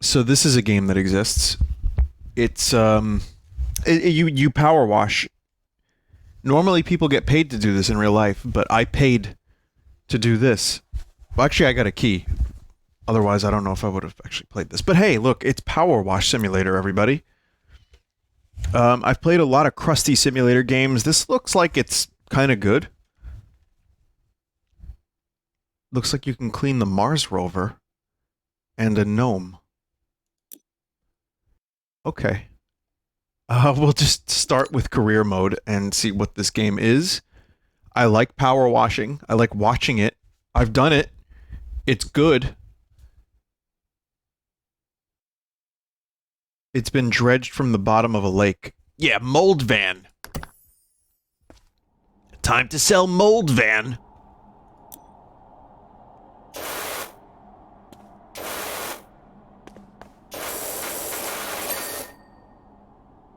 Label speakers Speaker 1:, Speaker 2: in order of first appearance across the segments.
Speaker 1: So this is a game that exists. It's you power wash. Normally people get paid to do this in real life, but I paid to do this. Well, actually, I got a key. Otherwise, I don't know if I would have actually played this. But hey, look, it's Power Wash Simulator, everybody. I've played a lot of crusty simulator games. This looks like it's kind of good. Looks like you can clean the Mars rover and a gnome. Okay. We'll just start with career mode and see what this game is. I like power washing. I like watching it. I've done it. It's good. It's been dredged from the bottom of a lake. Yeah, mold van. Time to sell mold van.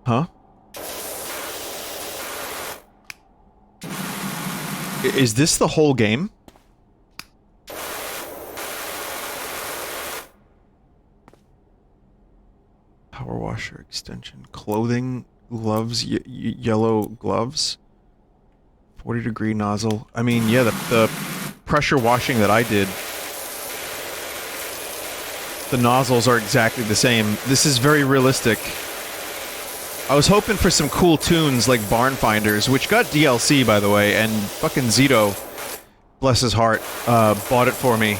Speaker 1: Huh? Is this the whole game? Power washer extension. Clothing, gloves, yellow gloves. 40-degree nozzle. I mean, yeah, the pressure washing that I did, the nozzles are exactly the same. This is very realistic. I was hoping for some cool tunes like Barn Finders, which got DLC, by the way, and fucking Zito, bless his heart, bought it for me.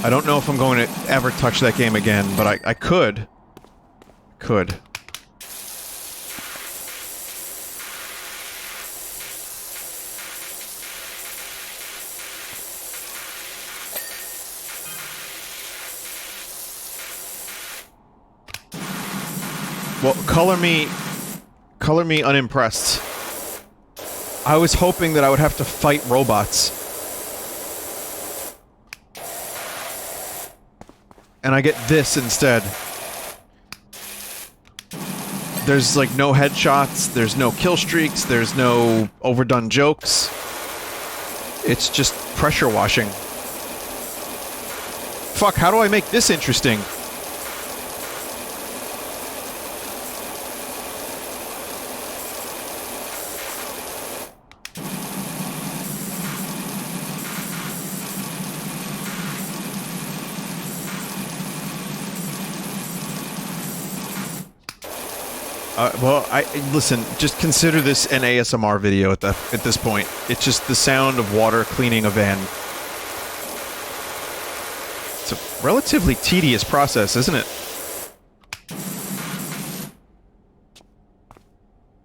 Speaker 1: I don't know if I'm going to ever touch that game again, but I could. Could. Well, color me unimpressed. I was hoping that I would have to fight robots. And I get this instead. There's like no headshots, there's no kill streaks, there's no overdone jokes. It's just pressure washing. Fuck, how do I make this interesting? Well, listen. Just consider this an ASMR video at this point. It's just the sound of water cleaning a van. It's a relatively tedious process, isn't it?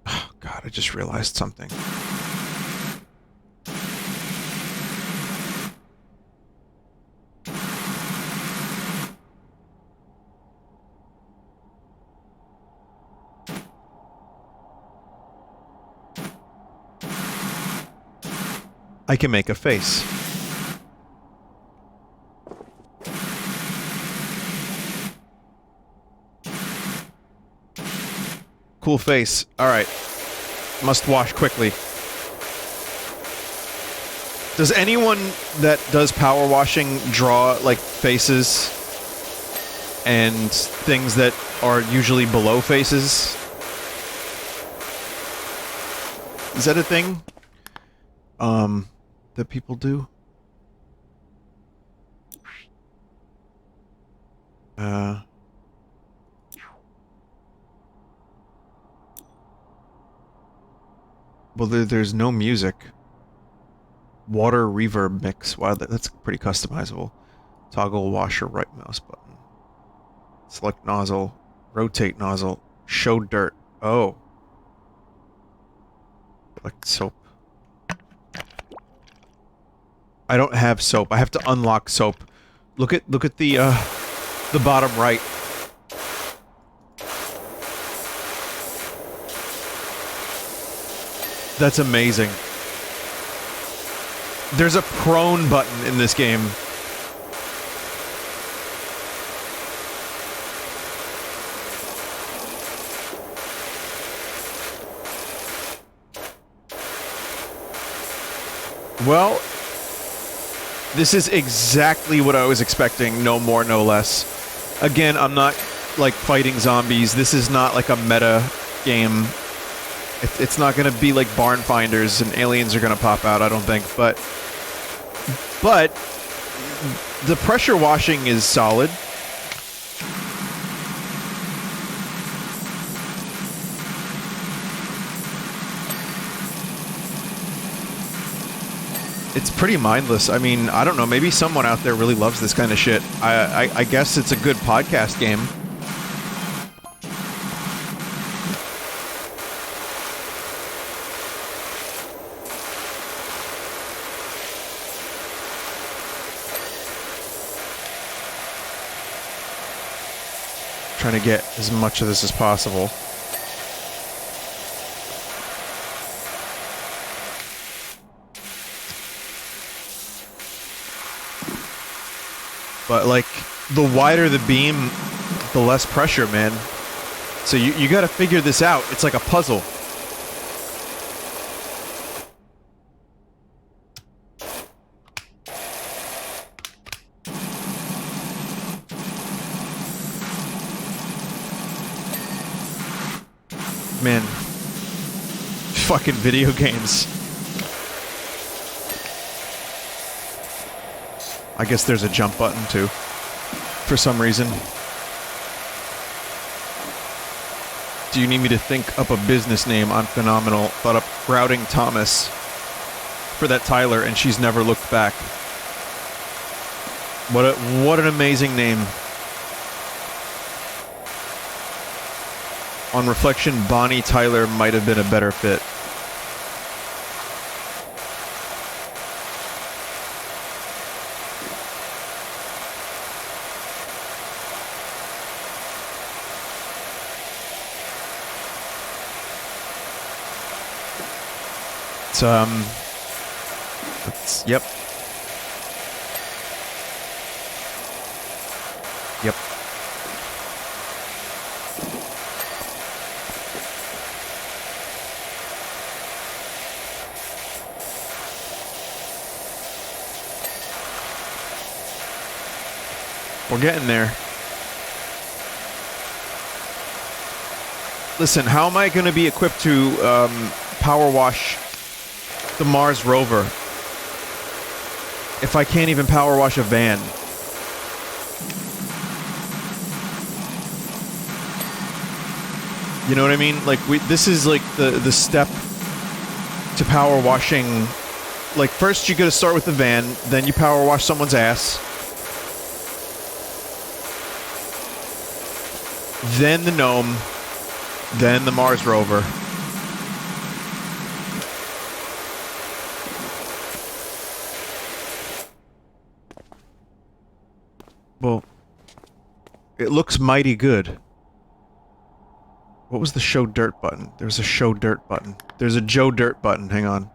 Speaker 1: Oh, God, I just realized something. I can make a face. Cool face. Alright. Must wash quickly. Does anyone that does power washing draw, like, faces and things that are usually below faces? Is that a thing? That people do? Well, there's no music. Water reverb mix. Wow, that's pretty customizable. Toggle washer right mouse button. Select nozzle. Rotate nozzle. Show dirt. Oh. Select soap. I don't have soap. I have to unlock soap. Look at the bottom right. That's amazing. There's a prone button in this game. Well, this is exactly what I was expecting, no more, no less. Again, I'm not, like, fighting zombies. This is not, like, a meta game. It's not gonna be like Barn Finders and aliens are gonna pop out, I don't think, but the pressure washing is solid. It's pretty mindless. I mean, I don't know, maybe someone out there really loves this kind of shit. I guess it's a good podcast game. Trying to get as much of this as possible. But, like, the wider the beam, the less pressure, man. So you gotta figure this out. It's like a puzzle. Man. Fucking video games. I guess there's a jump button, too. For some reason. Do you need me to think up a business name? I'm phenomenal. Thought up Routing Thomas for that Tyler, and she's never looked back. What an amazing name. On reflection, Bonnie Tyler might have been a better fit. Yep. Yep. We're getting there. Listen, how am I going to be equipped to power wash the Mars rover if I can't even power wash a van? You know what I mean? Like, this is like the step to power washing. Like, first you gotta start with the van, then you power wash someone's ass, then the gnome, then the Mars rover. Well, it looks mighty good. What was the show dirt button? There's a show dirt button. There's a Joe Dirt button. Hang on.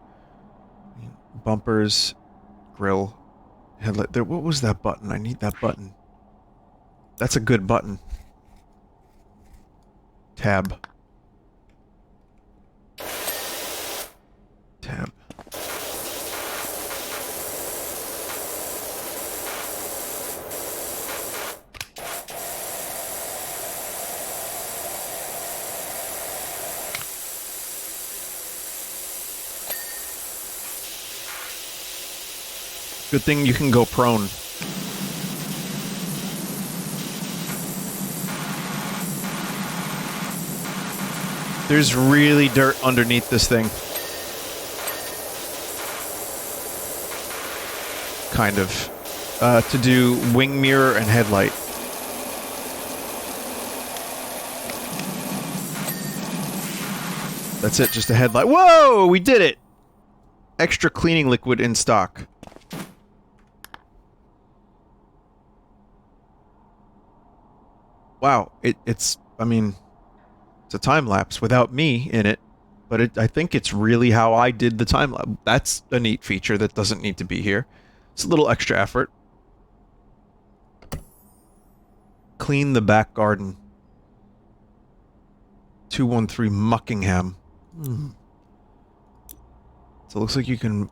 Speaker 1: Bumpers, grill, headlight. There. What was that button? I need that button. That's a good button. Tab. Tab. Good thing you can go prone. There's really dirt underneath this thing. Kind of. To do wing mirror and headlight. That's it, just a headlight. Whoa! We did it! Extra cleaning liquid in stock. Wow, it's, I mean, it's a time lapse without me in it, but I think it's really how I did the time lapse. That's a neat feature that doesn't need to be here. It's a little extra effort. Clean the back garden. 213 Muckingham. So it looks like you can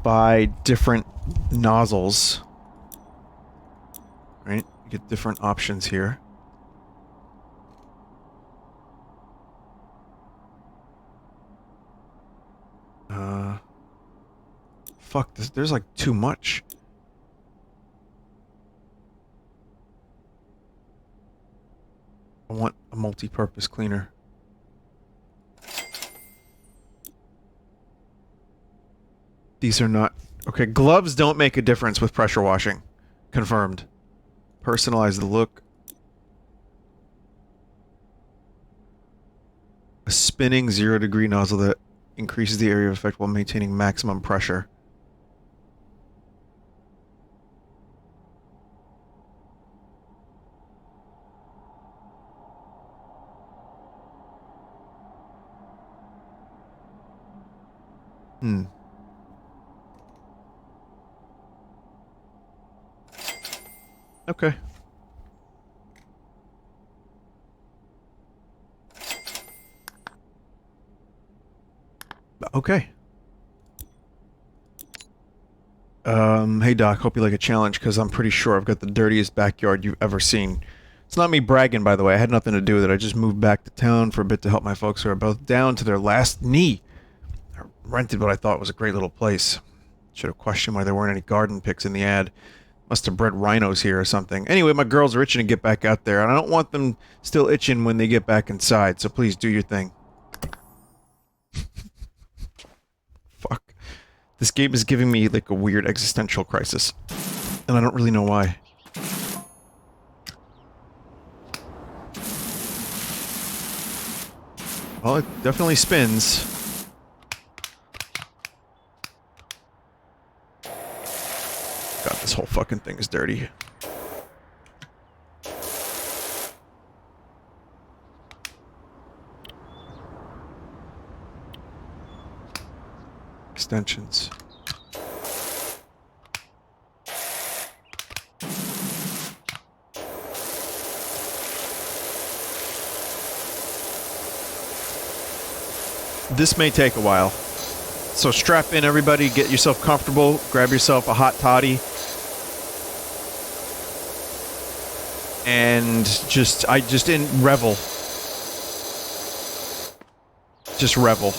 Speaker 1: buy different nozzles. Right? You get different options here. Fuck, there's like too much. I want a multi-purpose cleaner. These are not... Okay, gloves don't make a difference with pressure washing. Confirmed. Personalize the look. A spinning 0-degree nozzle that increases the area of effect while maintaining maximum pressure. Okay. Okay. Hey Doc, hope you like a challenge, because I'm pretty sure I've got the dirtiest backyard you've ever seen. It's not me bragging, by the way. I had nothing to do with it. I just moved back to town for a bit to help my folks who are both down to their last knee. I rented what I thought was a great little place. Should have questioned why there weren't any garden pics in the ad. Must have bred rhinos here or something. Anyway, my girls are itching to get back out there, and I don't want them still itching when they get back inside, so please do your thing. Fuck. This game is giving me, like, a weird existential crisis. And I don't really know why. Well, it definitely spins. God, this whole fucking thing is dirty. Extensions. This may take a while. So strap in, everybody, get yourself comfortable, grab yourself a hot toddy. And just revel. Just revel.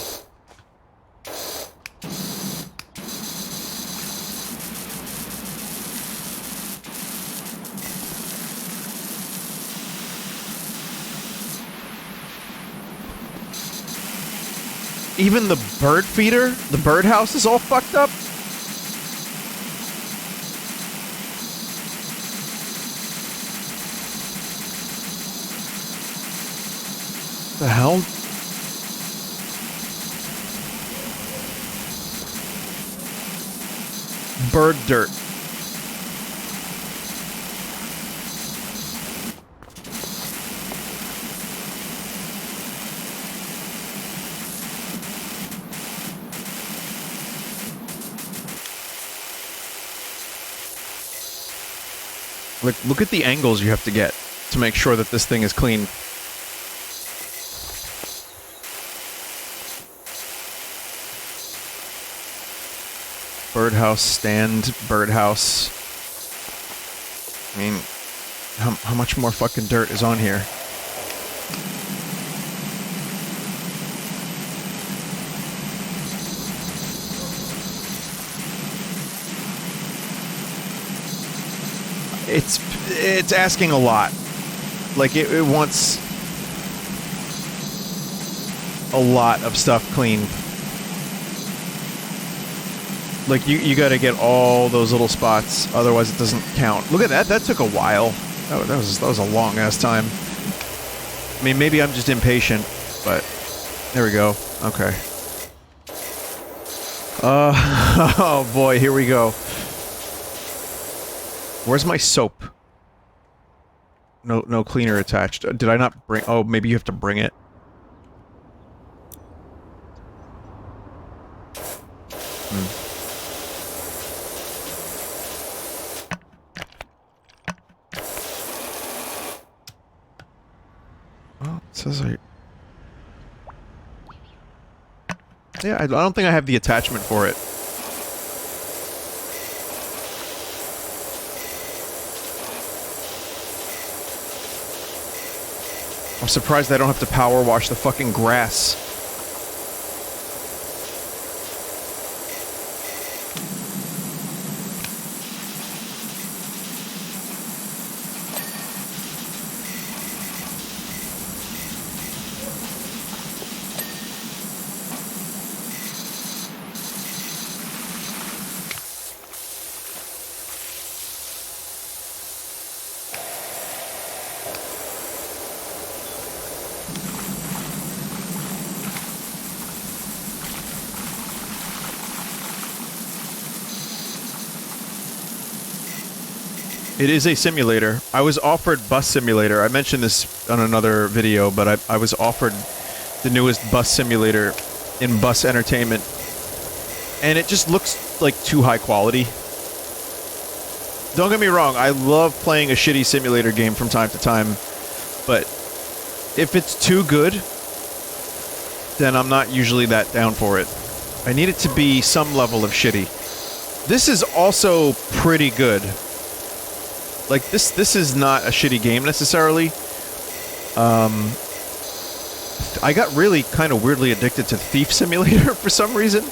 Speaker 1: Even the bird feeder, the birdhouse is all fucked up. The hell? Bird dirt. Look at the angles you have to get to make sure that this thing is clean. Birdhouse stand, birdhouse. I mean, how much more fucking dirt is on here? It's asking a lot. Like, it wants a lot of stuff cleaned. Like, you gotta get all those little spots, otherwise it doesn't count. Look at that, that took a while. That was a long ass time. I mean, maybe I'm just impatient, but there we go. Okay. Oh boy, here we go. Where's my soap? No cleaner attached. Did I not bring... Oh, maybe you have to bring it. Well, it says I... Yeah, I don't think I have the attachment for it. I'm surprised I don't have to power wash the fucking grass. It is a simulator. I was offered Bus Simulator. I mentioned this on another video, but I was offered the newest Bus Simulator in Bus Entertainment. And it just looks like too high quality. Don't get me wrong, I love playing a shitty simulator game from time to time, but if it's too good, then I'm not usually that down for it. I need it to be some level of shitty. This is also pretty good. Like, this is not a shitty game, necessarily. I got really kind of weirdly addicted to Thief Simulator for some reason.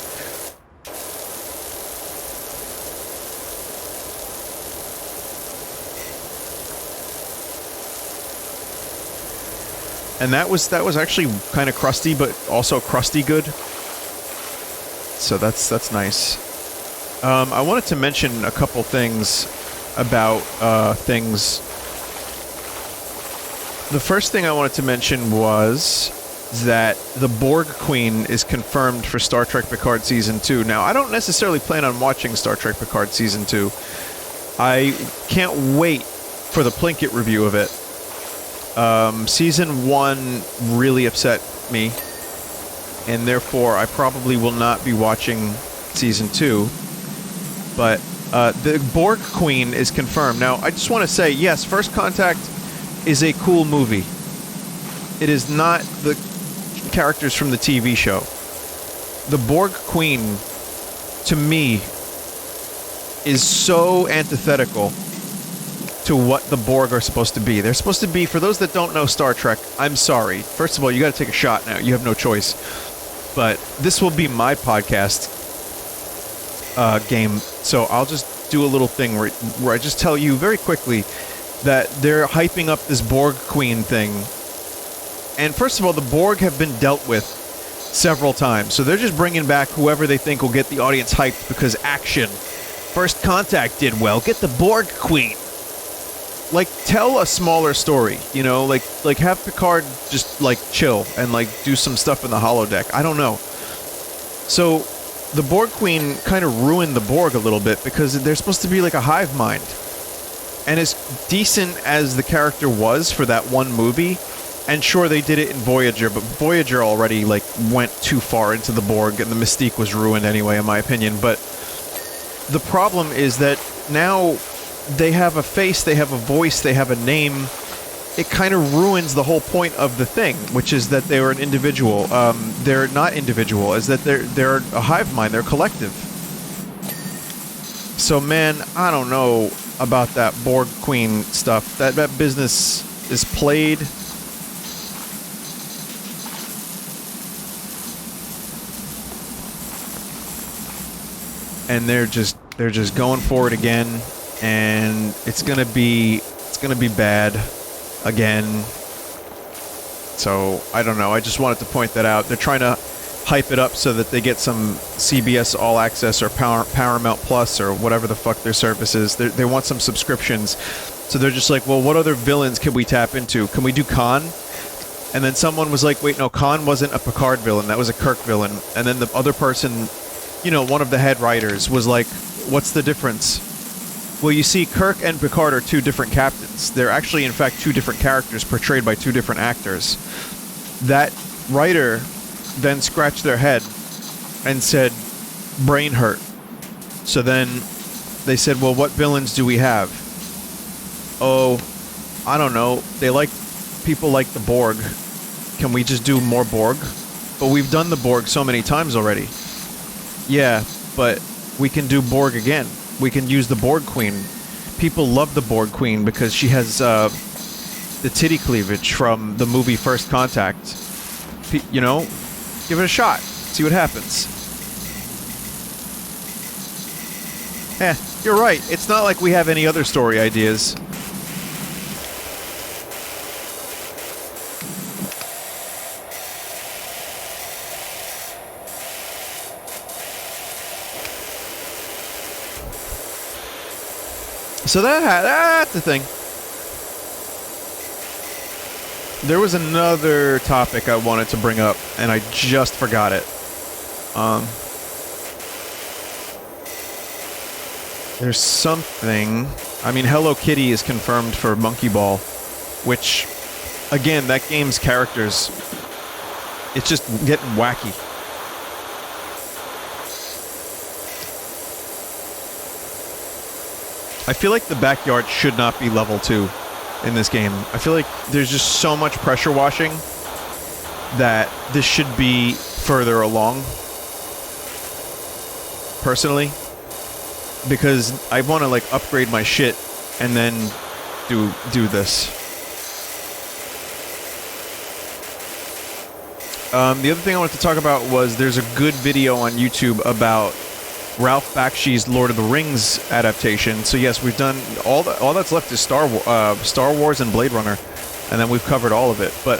Speaker 1: And that was actually kind of crusty, but also crusty good. So that's nice. I wanted to mention a couple things about things. The first thing I wanted to mention was that the Borg Queen is confirmed for Star Trek Picard Season 2. Now, I don't necessarily plan on watching Star Trek Picard Season 2. I can't wait for the Plinkett review of it. Season 1 really upset me, and therefore I probably will not be watching Season 2. But the Borg Queen is confirmed. Now, I just want to say, yes, First Contact is a cool movie. It is not the characters from the TV show. The Borg Queen, to me, is so antithetical to what the Borg are supposed to be. They're supposed to be, for those that don't know Star Trek, I'm sorry. First of all, you got to take a shot now. You have no choice. But this will be my podcast game, so I'll just do a little thing where I just tell you very quickly that they're hyping up this Borg Queen thing. And first of all, the Borg have been dealt with several times, so they're just bringing back whoever they think will get the audience hyped because action. First Contact did well. Get the Borg Queen. Like, tell a smaller story, you know? Like have Picard just, like, chill and, like, do some stuff in the holodeck. I don't know. So the Borg Queen kind of ruined the Borg a little bit because they're supposed to be like a hive mind. And as decent as the character was for that one movie, and sure, they did it in Voyager, but Voyager already, like, went too far into the Borg, and the mystique was ruined anyway, in my opinion. But the problem is that now they have a face, they have a voice, they have a name. It kind of ruins the whole point of the thing, which is that they're an individual. They're not individual, is that they're a hive mind, they're collective. So, man, I don't know about that Borg Queen stuff. That business is played. And they're just going for it again, and it's gonna be bad again. So I don't know. I just wanted to point that out. They're trying to hype it up so that they get some CBS All Access or Paramount Plus or whatever the fuck their service is. They want some subscriptions. So they're just like, well, what other villains can we tap into? Can we do Khan? And then someone was like, wait, no, Khan wasn't a Picard villain. That was a Kirk villain. And then the other person, you know, one of the head writers was like, what's the difference? Well, you see, Kirk and Picard are two different captains. They're actually, in fact, two different characters portrayed by two different actors. That writer then scratched their head and said, brain hurt. So then they said, well, what villains do we have? Oh, I don't know. People like the Borg. Can we just do more Borg? But we've done the Borg so many times already. Yeah, but we can do Borg again. We can use the Borg Queen. People love the Borg Queen because she has the titty cleavage from the movie First Contact. You know, give it a shot. See what happens. You're right. It's not like we have any other story ideas. So that's the thing. There was another topic I wanted to bring up, and I just forgot it. There's something... I mean, Hello Kitty is confirmed for Monkey Ball, which, again, that game's characters... It's just getting wacky. I feel like the backyard should not be level 2 in this game. I feel like there's just so much pressure washing that this should be further along. Personally. Because I want to, like, upgrade my shit and then do this. The other thing I wanted to talk about was there's a good video on YouTube about Ralph Bakshi's Lord of the Rings adaptation. So yes, we've done all that's left is Star Wars and Blade Runner, and then we've covered all of it. But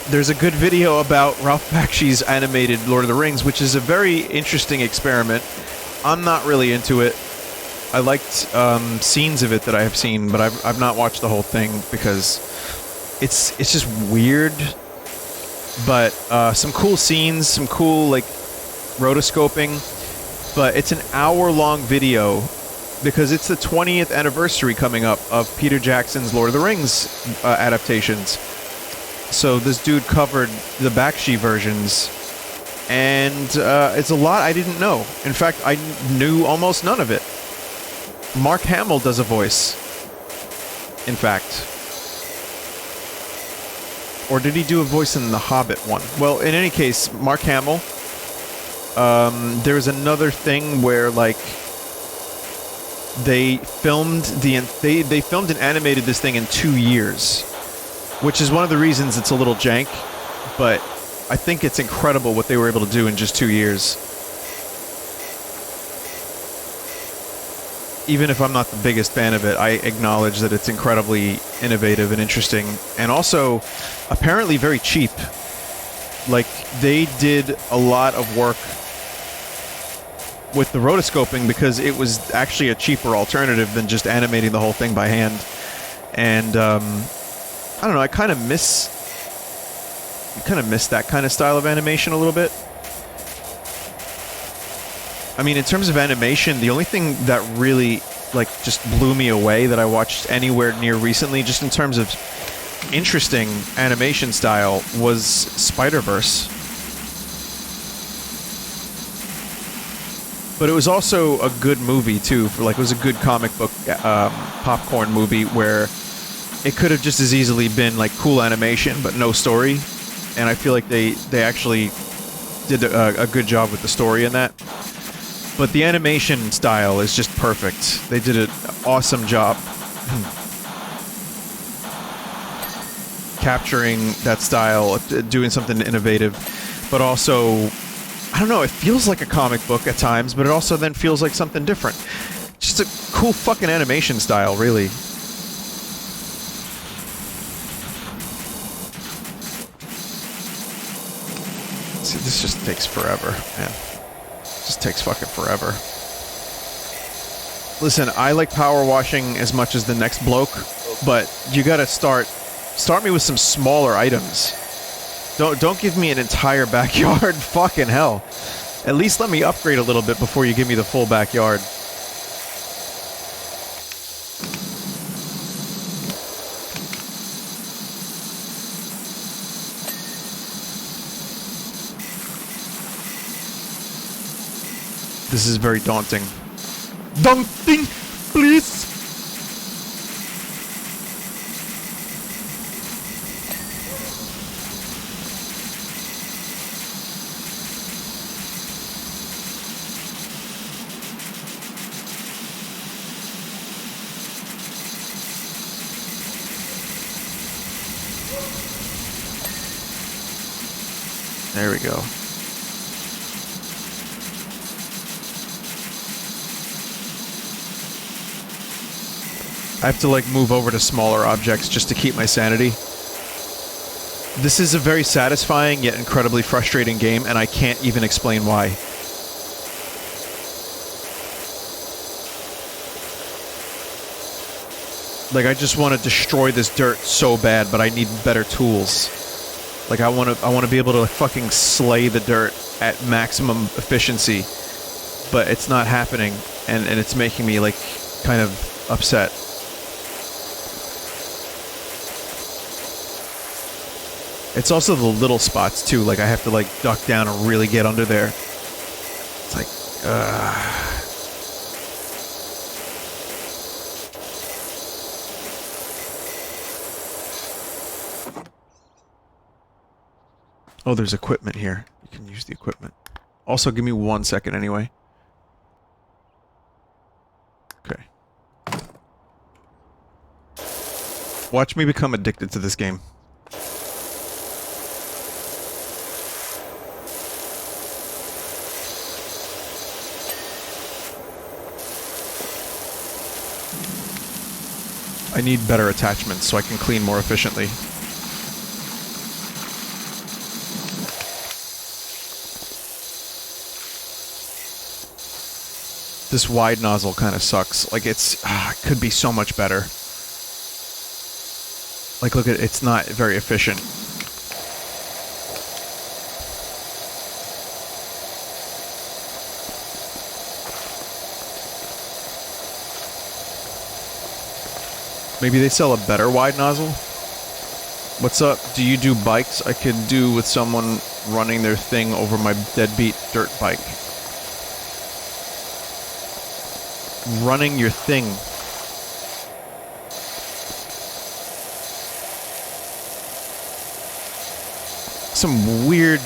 Speaker 1: there's a good video about Ralph Bakshi's animated Lord of the Rings, which is a very interesting experiment. I'm not really into it. I liked scenes of it that I have seen, but I've not watched the whole thing because it's just weird. But some cool scenes, some cool like rotoscoping. But it's an hour-long video because it's the 20th anniversary coming up of Peter Jackson's Lord of the Rings adaptations. So this dude covered the Bakshi versions, and it's a lot I didn't know. In fact, I knew almost none of it. Mark Hamill does a voice, in fact. Or did he do a voice in the Hobbit one? Well, in any case, Mark Hamill. There was another thing where, like, they filmed and animated this thing in 2 years, which is one of the reasons it's a little jank, but I think it's incredible what they were able to do in just 2 years. Even if I'm not the biggest fan of it, I acknowledge that it's incredibly innovative and interesting, and also apparently very cheap. Like, they did a lot of work with the rotoscoping because it was actually a cheaper alternative than just animating the whole thing by hand. And I don't know, I kind of miss that kind of style of animation a little bit. I mean, in terms of animation, the only thing that really, like, just blew me away that I watched anywhere near recently, just in terms of interesting animation style, was Spider-Verse. But it was also a good movie, too. It was a good comic book popcorn movie where it could have just as easily been, like, cool animation, but no story. And I feel like they actually did a good job with the story in that. But the animation style is just perfect. They did an awesome job capturing that style, doing something innovative, but also, I don't know, it feels like a comic book at times, but it also then feels like something different. Just a cool fucking animation style, really. See, this just takes forever, man. Just takes fucking forever. Listen, I like power washing as much as the next bloke, but you gotta start me with some smaller items. Don't give me an entire backyard. Fucking hell. At least let me upgrade a little bit before you give me the full backyard. This is very daunting. Daunting, please. There we go. I have to like move over to smaller objects just to keep my sanity. This is a very satisfying yet incredibly frustrating game, and I can't even explain why. Like, I just want to destroy this dirt so bad, but I need better tools. Like, I want to be able to fucking slay the dirt at maximum efficiency, but it's not happening, and it's making me like kind of upset. It's also the little spots too, like I have to like duck down and really get under there. It's like, Oh, there's equipment here. You can use the equipment. Also, give me 1 second anyway. Okay. Watch me become addicted to this game. I need better attachments so I can clean more efficiently. This wide nozzle kind of sucks. Like, it could be so much better. Like, look at it, it's not very efficient. Maybe they sell a better wide nozzle? What's up? Do you do bikes? I could do with someone running their thing over my deadbeat dirt bike. Running your thing. Some weird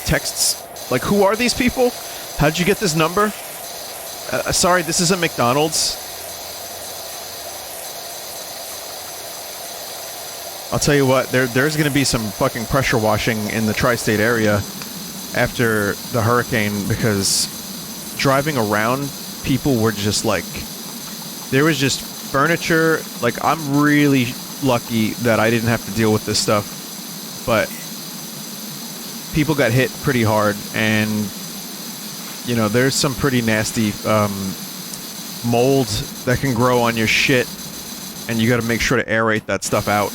Speaker 1: texts. Like, who are these people? How'd you get this number? Sorry, this isn't McDonald's. I'll tell you what, there's going to be some fucking pressure washing in the tri-state area after the hurricane, because driving around, people were just like, there was just furniture. Like, I'm really lucky that I didn't have to deal with this stuff, but people got hit pretty hard, and you know, there's some pretty nasty mold that can grow on your shit, and you got to make sure to aerate that stuff out.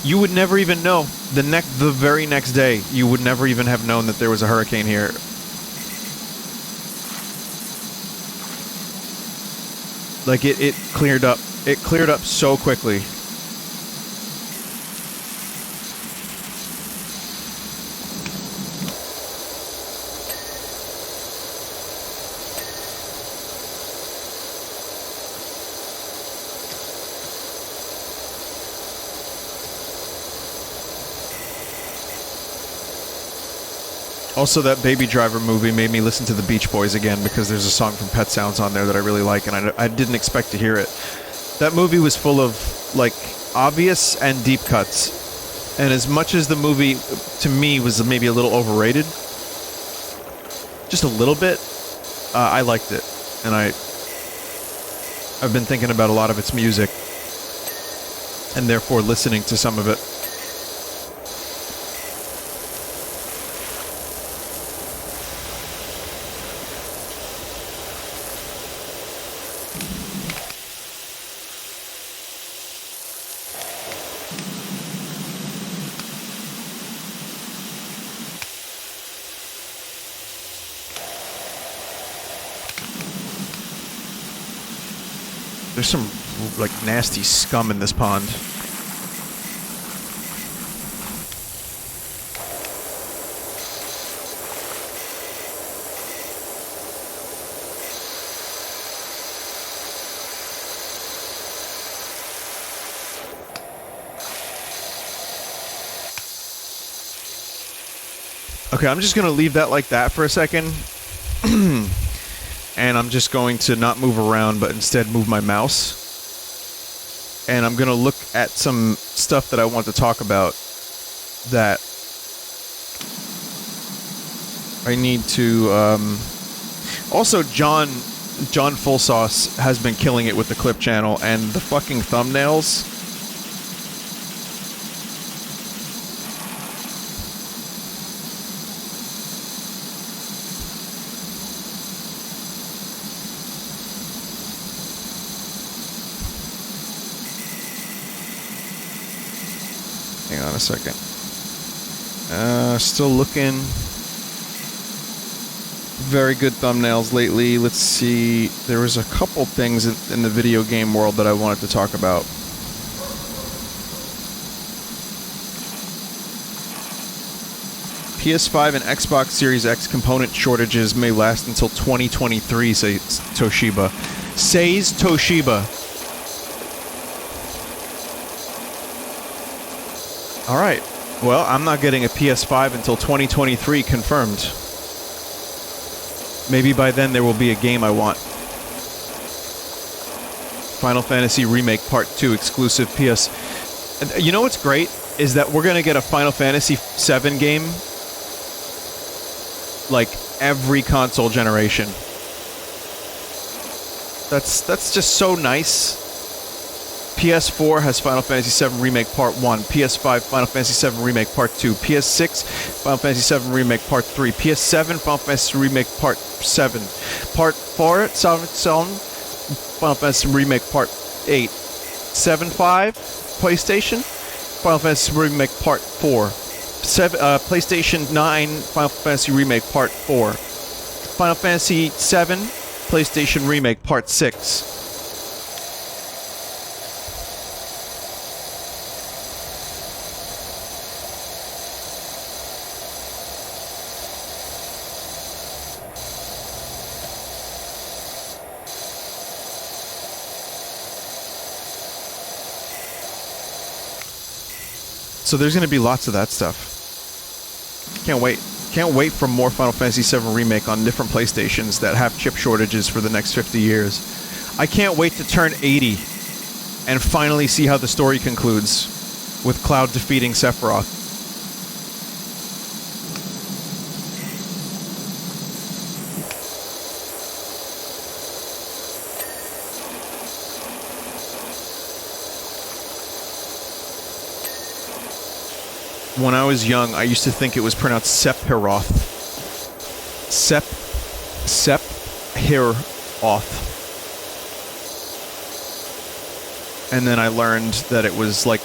Speaker 1: You would never even know. The very next day, you would never even have known that there was a hurricane here. Like, it cleared up. It cleared up so quickly. Also, that Baby Driver movie made me listen to the Beach Boys again, because there's a song from Pet Sounds on there that I really like, and I didn't expect to hear it. That movie was full of, like, obvious and deep cuts. And as much as the movie, to me, was maybe a little overrated, just a little bit, I liked it. And I've been thinking about a lot of its music, and therefore listening to some of it. There's some, like, nasty scum in this pond. Okay, I'm just going to leave that like that for a second. And I'm just going to not move around, but instead move my mouse. And I'm going to look at some stuff that I want to talk about that I need to, also, John Fullsauce has been killing it with the clip channel, and the fucking thumbnails. Hang on a second. Still looking. Very good thumbnails lately. Let's see. There was a couple things in the video game world that I wanted to talk about. PS5 and Xbox Series X component shortages may last until 2023, says Toshiba. Says Toshiba. Alright. Well, I'm not getting a PS5 until 2023 confirmed. Maybe by then there will be a game I want. Final Fantasy Remake Part 2 exclusive PS. You know what's great? Is that we're gonna get a Final Fantasy 7 game like every console generation. That's just so nice. PS4 has Final Fantasy VII Remake Part 1, PS5 Final Fantasy VII Remake Part 2, PS6 Final Fantasy VII Remake Part 3, PS7 Final Fantasy Remake Part 7, Part 4 Final Fantasy Remake Part 8, 7.5 PlayStation Final Fantasy Remake Part 4, PlayStation 9 Final Fantasy Remake Part 4, Final Fantasy 7 PlayStation Remake Part 6. So there's going to be lots of that stuff. Can't wait. Can't wait for more Final Fantasy VII Remake on different PlayStations that have chip shortages for the next 50 years. I can't wait to turn 80 and finally see how the story concludes with Cloud defeating Sephiroth. When I was young, I used to think it was pronounced Sephiroth. Sephiroth. And then I learned that it was like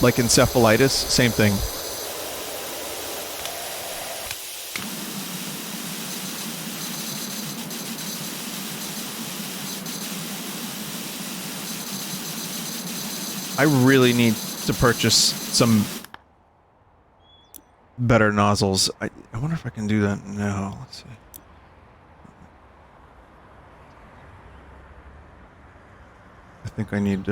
Speaker 1: like encephalitis, same thing. I really need to purchase some better nozzles. I wonder if I can do that now. Let's see. I think I need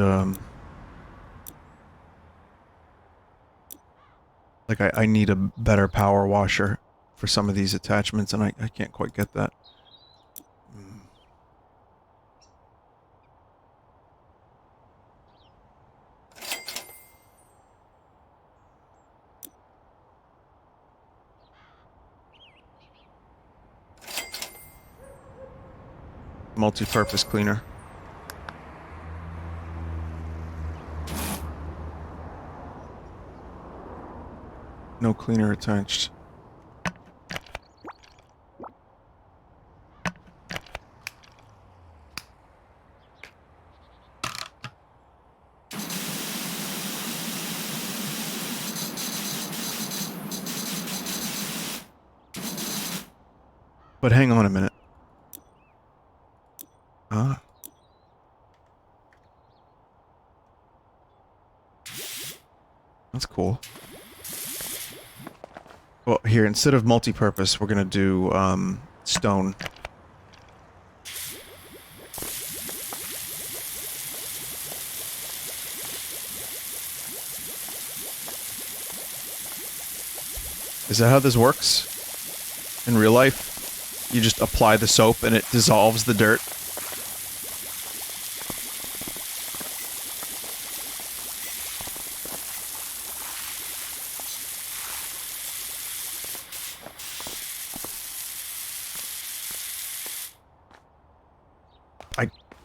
Speaker 1: like I need a better power washer for some of these attachments, and I can't quite get that. Multi-purpose cleaner. No cleaner attached. But hang on a minute. That's cool. Well, here, instead of multi-purpose, we're gonna do, stone. Is that how this works? In real life, you just apply the soap and it dissolves the dirt?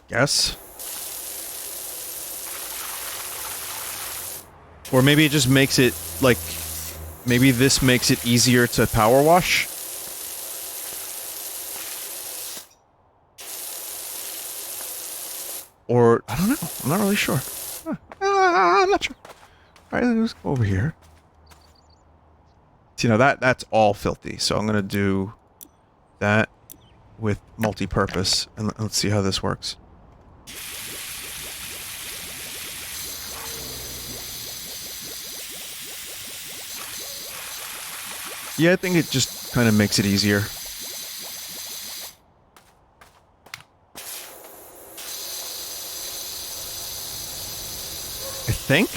Speaker 1: Guess. Or maybe it just makes it, like... Maybe this makes it easier to power wash? Or, I don't know. I'm not really sure. I'm not sure. Alright, let's go over here. So, you know, that's all filthy. So I'm gonna do that with multi-purpose. And let's see how this works. Yeah, I think it just kind of makes it easier. I think?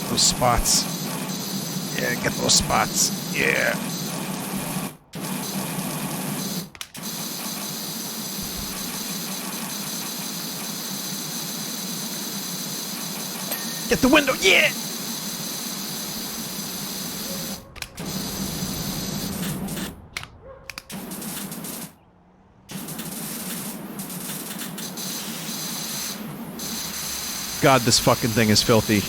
Speaker 1: Those spots. Yeah, get those spots. Yeah. Get the window, yeah! God, this fucking thing is filthy.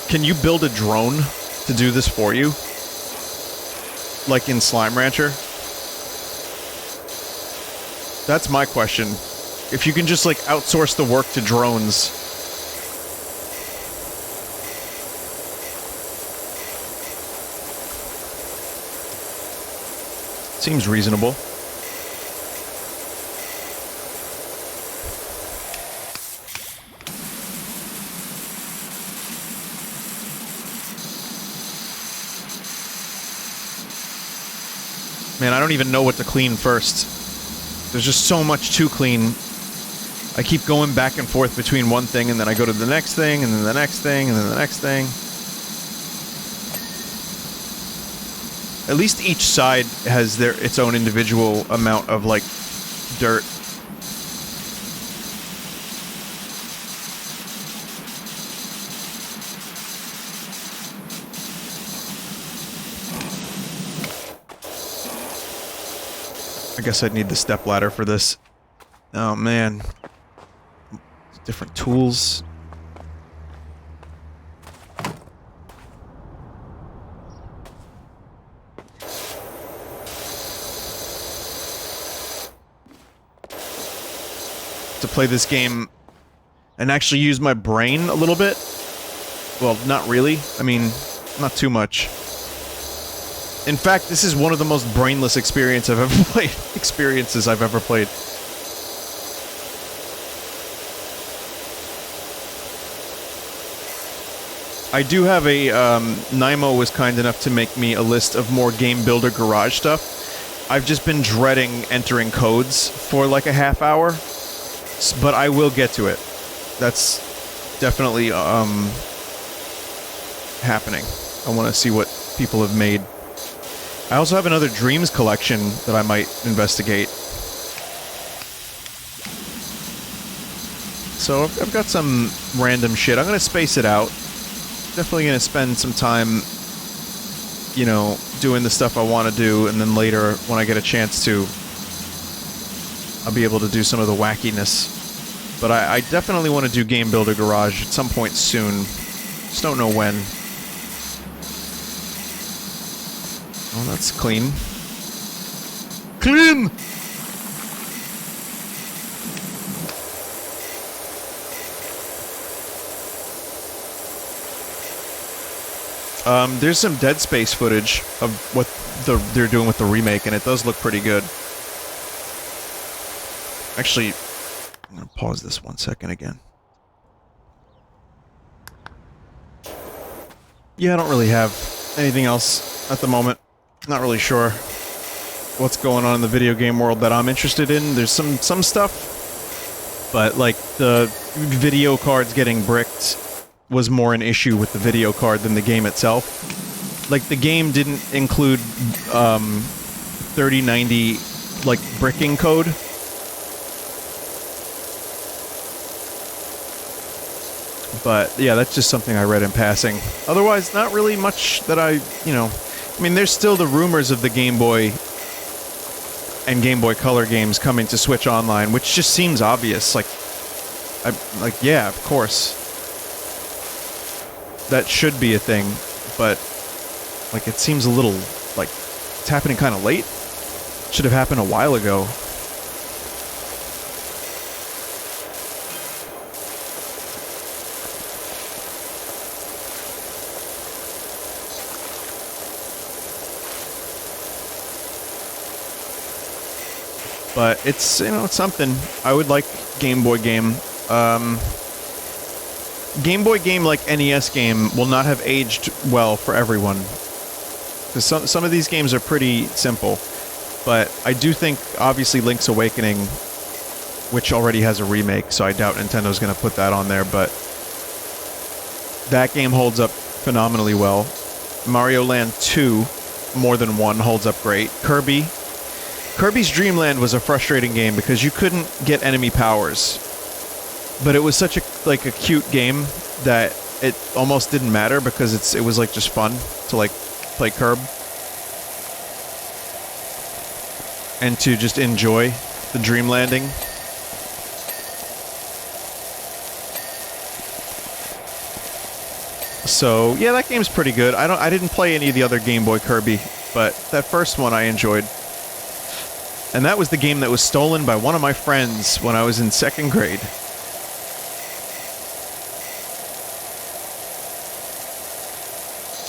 Speaker 1: Can you build a drone to do this for you? Like in Slime Rancher? That's my question. If you can just, like, outsource the work to drones. Seems reasonable. Man, I don't even know what to clean first. There's just so much to clean. I keep going back and forth between one thing, and then I go to the next thing, and then the next thing, and then the next thing. At least each side has its own individual amount of, like, dirt. I guess I'd need the stepladder for this. Oh, man. Different tools. To play this game and actually use my brain a little bit. Well, not really. I mean, not too much. In fact, this is one of the most brainless experiences I've ever played. I do have a, Nymo was kind enough to make me a list of more Game Builder Garage stuff. I've just been dreading entering codes for like a half hour, but I will get to it. That's definitely, happening. I want to see what people have made. I also have another Dreams collection that I might investigate. So I've got some random shit. I'm going to space it out. Definitely going to spend some time, you know, doing the stuff I want to do, and then later, when I get a chance to, I'll be able to do some of the wackiness. But I definitely want to do Game Builder Garage at some point soon. Just don't know when. Oh, that's clean. clean! There's some Dead Space footage of what they're doing with the remake, and it does look pretty good. Actually, I'm gonna pause this 1 second again. Yeah, I don't really have anything else at the moment. Not really sure what's going on in the video game world that I'm interested in. There's some stuff, but like the video cards getting bricked was more an issue with the video card than the game itself. Like, the game didn't include 3090 like bricking code. But yeah, that's just something I read in passing. Otherwise, not really much that I mean, there's still the rumors of the Game Boy and Game Boy Color games coming to Switch Online, which just seems obvious. Yeah, of course. That should be a thing, but like, it seems a little like it's happening kind of late. Should have happened a while ago. But it's, it's something. I would like Game Boy game. Game Boy game, like NES game, will not have aged well for everyone. Because some of these games are pretty simple. But I do think, obviously, Link's Awakening, which already has a remake, so I doubt Nintendo's going to put that on there, but that game holds up phenomenally well. Mario Land 2, more than one, holds up great. Kirby's Dream Land was a frustrating game because you couldn't get enemy powers. But it was such a cute game that it almost didn't matter because it was like just fun to like play Kirby and to just enjoy the dream landing. So yeah, that game's pretty good. I didn't play any of the other Game Boy Kirby, but that first one I enjoyed. And that was the game that was stolen by one of my friends when I was in 2nd grade.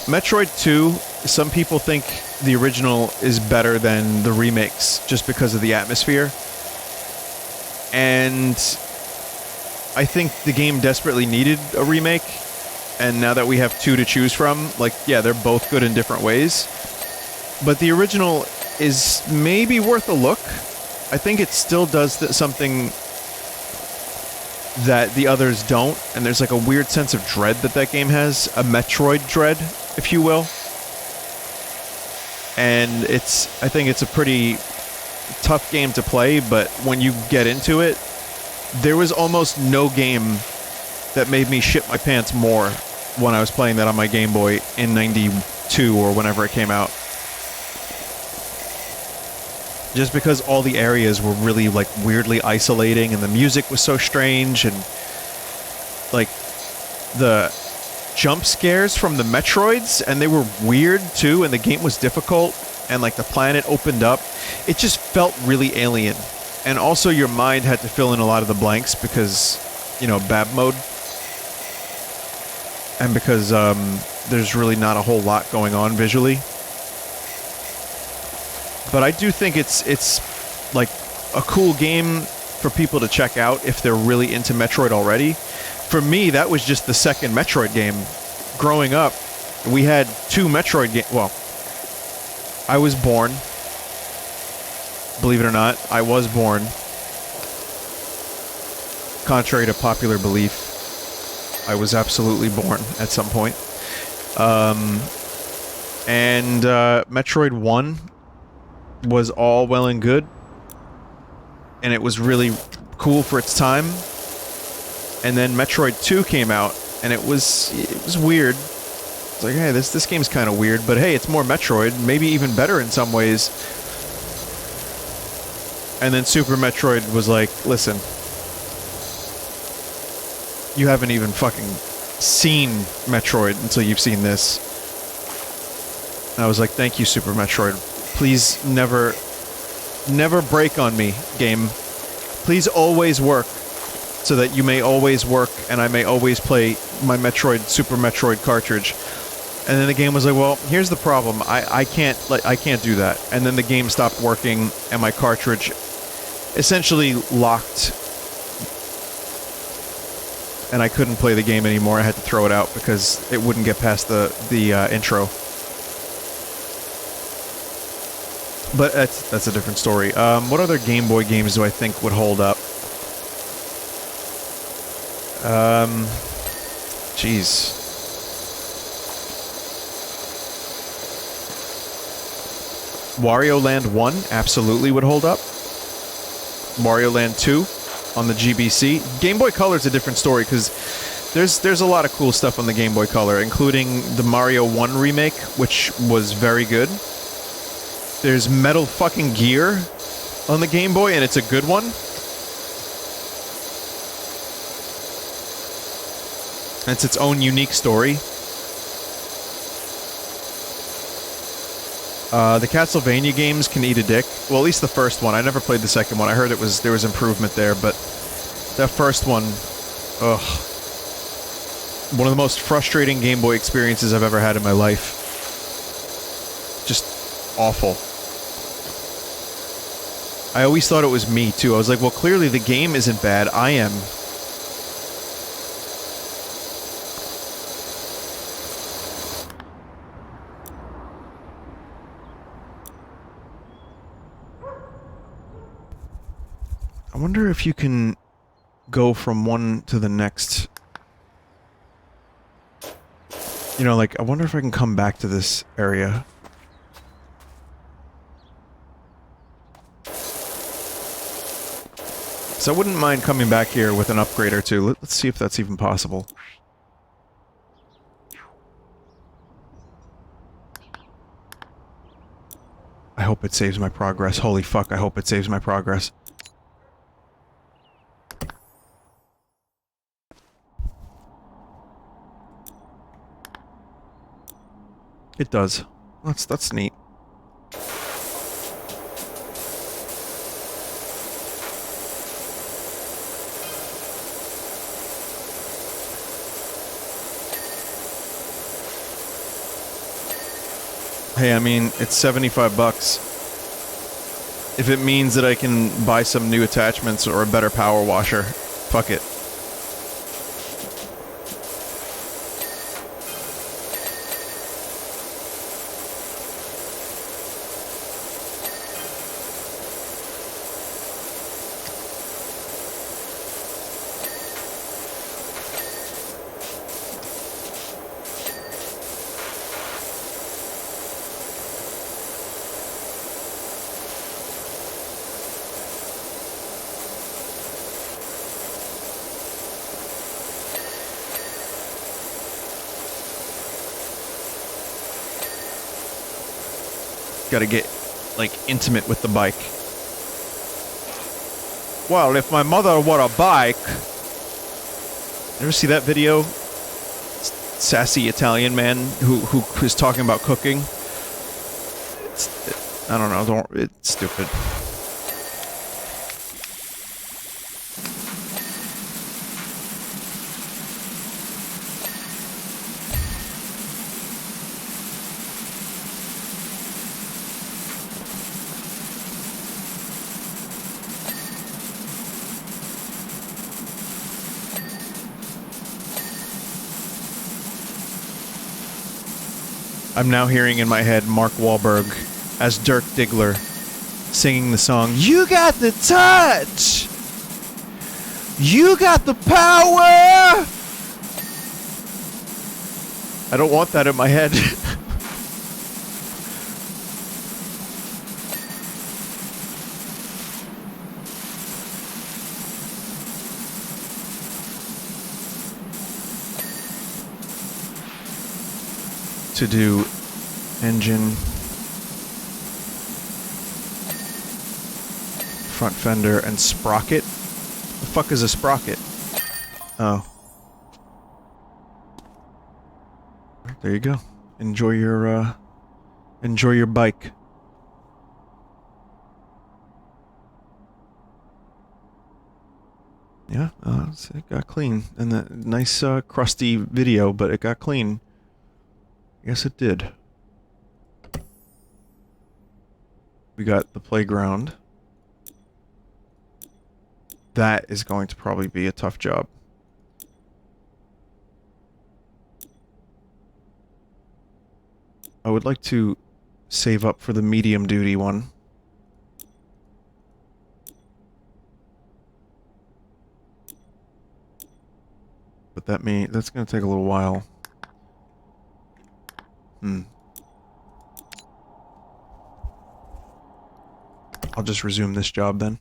Speaker 1: Metroid 2, some people think the original is better than the remakes just because of the atmosphere. And I think the game desperately needed a remake. And now that we have 2 to choose from, yeah, they're both good in different ways. But the original is maybe worth a look. I think it still does something that the others don't, and there's like a weird sense of dread that game has, a Metroid dread, if you will. And I think it's a pretty tough game to play, but when you get into it, there was almost no game that made me shit my pants more when I was playing that on my Game Boy in 92 or whenever it came out. Just because all the areas were really, weirdly isolating, and the music was so strange, and, the jump scares from the Metroids, and they were weird, too, and the game was difficult, and, the planet opened up. It just felt really alien. And also your mind had to fill in a lot of the blanks because, BAB mode. And because, there's really not a whole lot going on visually. But I do think it's a cool game for people to check out if they're really into Metroid already. For me, that was just the second Metroid game. Growing up, we had 2 Metroid games. Well, I was born. Believe it or not, I was born. Contrary to popular belief, I was absolutely born at some point. And Metroid 1 was all well and good, and it was really cool for its time. And then Metroid 2 came out, and it was weird. It's like, hey, this game's kind of weird, but hey, it's more Metroid, maybe even better in some ways. And then Super Metroid was like, listen, you haven't even fucking seen Metroid until you've seen this. And I was like, thank you, Super Metroid. Please never Never break on me, game. Please always work, so that you may always work and I may always play my Metroid, Super Metroid cartridge. And then the game was like, well, here's the problem. I can't do that. And then the game stopped working and my cartridge essentially locked. And I couldn't play the game anymore. I had to throw it out because it wouldn't get past the intro. But that's a different story. What other Game Boy games do I think would hold up? Jeez. Wario Land 1 absolutely would hold up. Wario Land 2 on the GBC. Game Boy Color's a different story because there's a lot of cool stuff on the Game Boy Color, including the Mario 1 remake, which was very good. There's Metal fucking Gear on the Game Boy, and it's a good one. It's its own unique story. The Castlevania games can eat a dick. Well, at least the first one. I never played the second one. I heard there was improvement there, but that first one, ugh. One of the most frustrating Game Boy experiences I've ever had in my life. Just awful. I always thought it was me, too. I was like, well, clearly the game isn't bad. I am. I wonder if you can go from one to the next. You know, like, I wonder if I can come back to this area. So I wouldn't mind coming back here with an upgrade or two. Let's see if that's even possible. I hope it saves my progress. Holy fuck, I hope it saves my progress. It does. That's neat. Hey, I mean, it's 75 bucks. If it means that I can buy some new attachments or a better power washer, fuck it. Gotta get, like, intimate with the bike. Well, if my mother were a bike... Ever see that video? Sassy Italian man who is talking about cooking? I don't know, it's stupid. I'm now hearing in my head Mark Wahlberg as Dirk Diggler singing the song, "You got the touch! You got the power!" I don't want that in my head. To do engine, front fender, and sprocket. The fuck is a sprocket? Oh. There you go. Enjoy your bike. Yeah, it got clean. And the nice, crusty video, but it got clean. Yes, it did. We got the playground. That is going to probably be a tough job. I would like to save up for the medium duty one. But that's going to take a little while. I'll just resume this job then.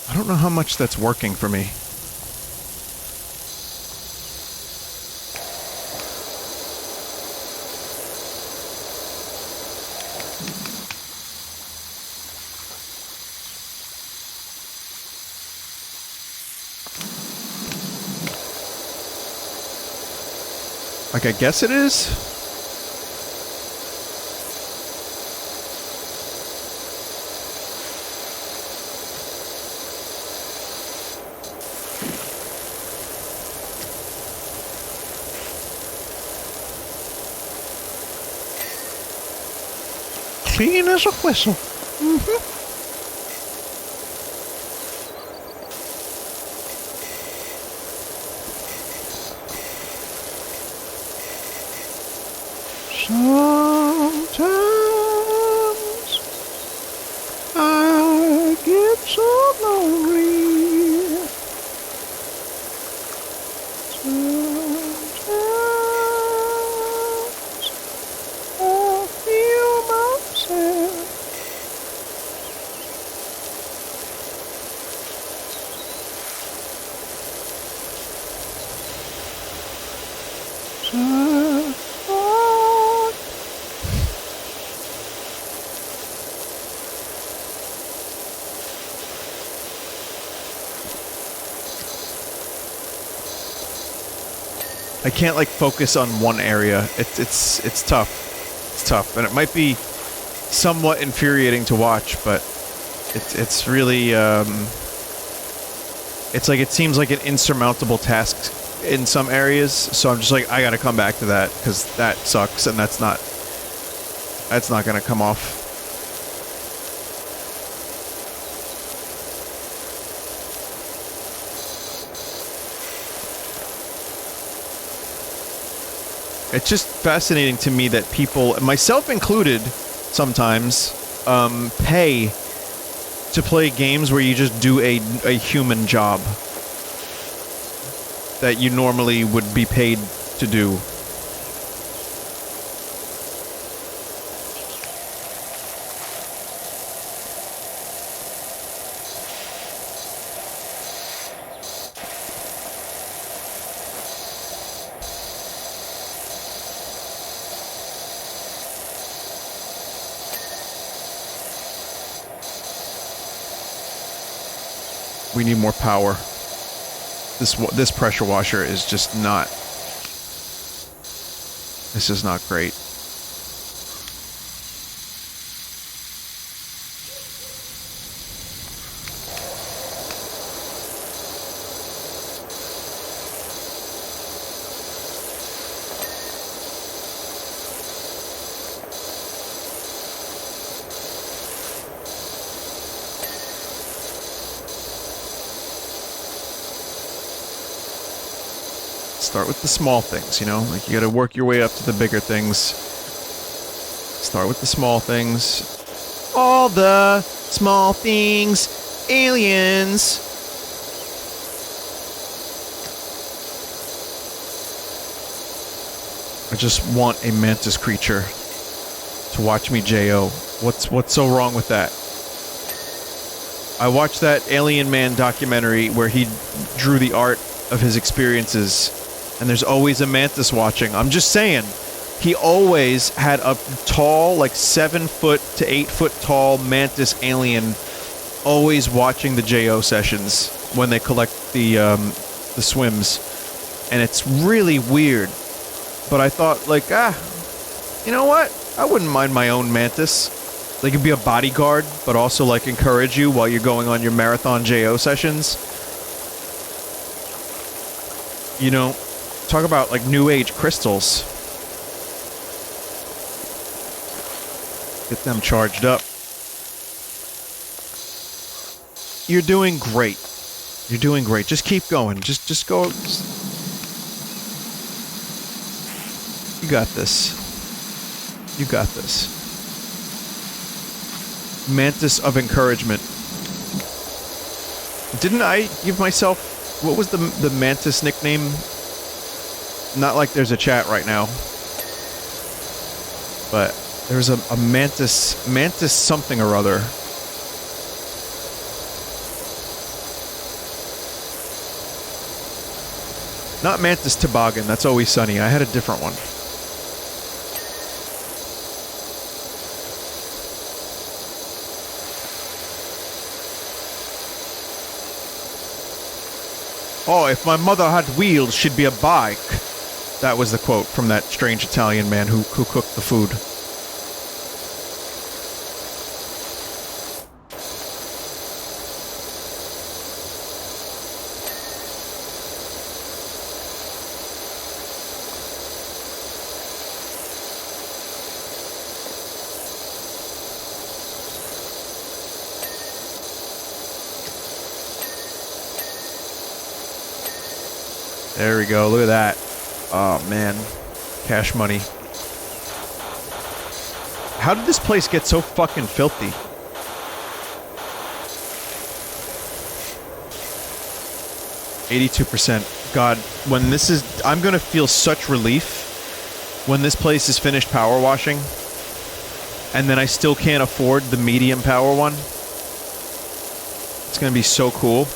Speaker 1: I don't know how much that's working for me. Like, I guess it is? Clean as a whistle. Sometimes I get so lonely. Sometimes I feel myself. I can't like focus on one area. It's tough. It's tough, and it might be somewhat infuriating to watch, but it's really it's like it seems like an insurmountable task in some areas. So I'm just like, I gotta come back to that because that sucks, and that's not gonna come off. It's just fascinating to me that people, myself included, sometimes, pay to play games where you just do a human job that you normally would be paid to do. We need more power. This pressure washer is just not... This is not great. Start with the small things, you know? Like, you gotta work your way up to the bigger things. Start with the small things. All the small things. Aliens. I just want a mantis creature to watch me J.O. What's so wrong with that? I watched that Alien Man documentary where he drew the art of his experiences, and there's always a mantis watching. I'm just saying, he always had a tall, like 7 foot to 8 foot tall mantis alien always watching the JO sessions when they collect the swims. And it's really weird. But I thought, like, you know what? I wouldn't mind my own mantis. They could be a bodyguard, but also, like, encourage you while you're going on your marathon JO sessions. You know, talk about, like, new age crystals. Get them charged up. You're doing great. You're doing great. Just keep going. Just go. You got this. You got this. Mantis of encouragement. Didn't I give myself... What was the mantis nickname? Not like there's a chat right now. But there's a mantis... Mantis something or other. Not Mantis Toboggan, that's Always Sunny. I had a different one. Oh, if my mother had wheels, she'd be a bike. That was the quote from that strange Italian man who cooked the food. There we go, look at that. Oh, man. Cash money. How did this place get so fucking filthy? %. God, when this is... I'm gonna feel such relief when this place is finished power washing, and then I still can't afford the medium power one. It's gonna be so cool.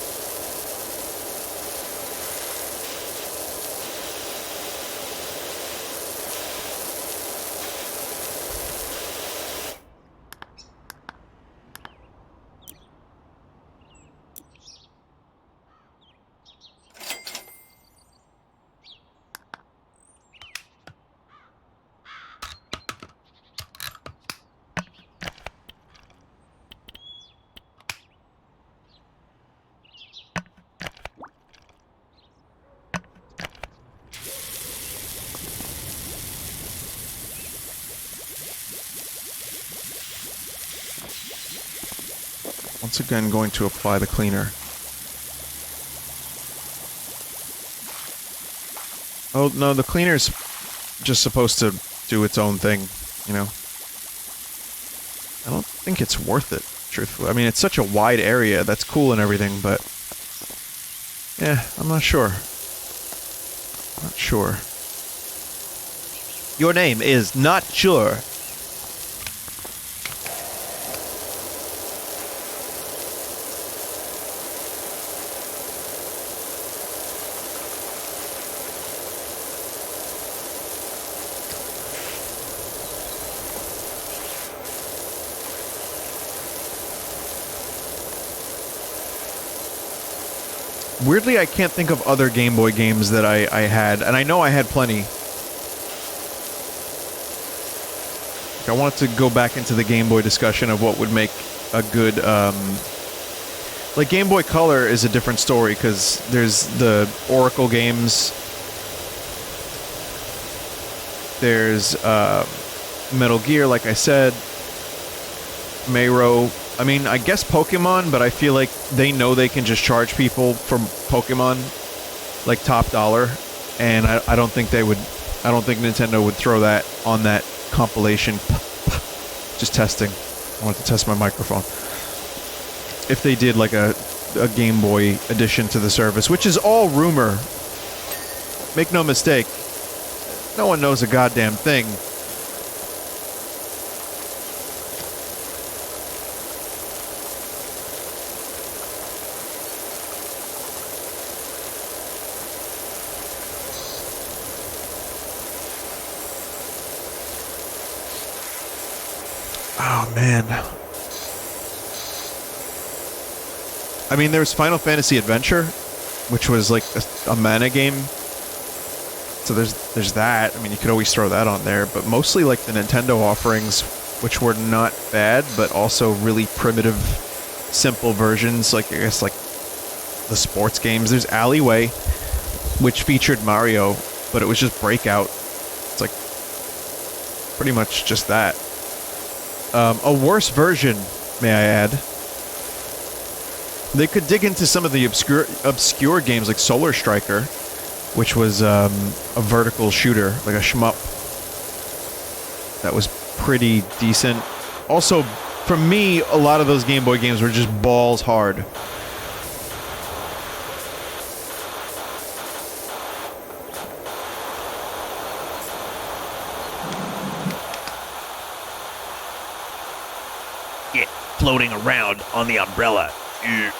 Speaker 1: Once again, going to apply the cleaner. Oh, no, the cleaner's just supposed to do its own thing, you know? I don't think it's worth it, truthfully. I mean, it's such a wide area, that's cool and everything, but... yeah, I'm not sure. Not sure. Your name is Not Sure. Weirdly, I can't think of other Game Boy games that I had, and I know I had plenty. I wanted to go back into the Game Boy discussion of what would make a good, like, Game Boy Color is a different story, because there's the Oracle games, there's, Metal Gear, like I said, Mayro. I mean, I guess Pokemon, but I feel like they know they can just charge people for Pokemon, like, top dollar, and I don't think they would, I don't think Nintendo would throw that on that compilation. Just testing. I wanted to test my microphone. If they did, like, a Game Boy addition to the service, which is all rumor. Make no mistake. No one knows a goddamn thing. Oh, man. I mean, there's Final Fantasy Adventure, which was like a mana game. So there's that. I mean, you could always throw that on there, but mostly like the Nintendo offerings, which were not bad, but also really primitive, simple versions. Like, I guess, like the sports games. There's Alleyway, which featured Mario, but it was just Breakout. It's like pretty much just that. A worse version, may I add. They could dig into some of the obscure games like Solar Striker, which was a vertical shooter, like a shmup. That was pretty decent. Also, for me, a lot of those Game Boy games were just balls hard.
Speaker 2: Yeah, floating around on the umbrella. Yeah.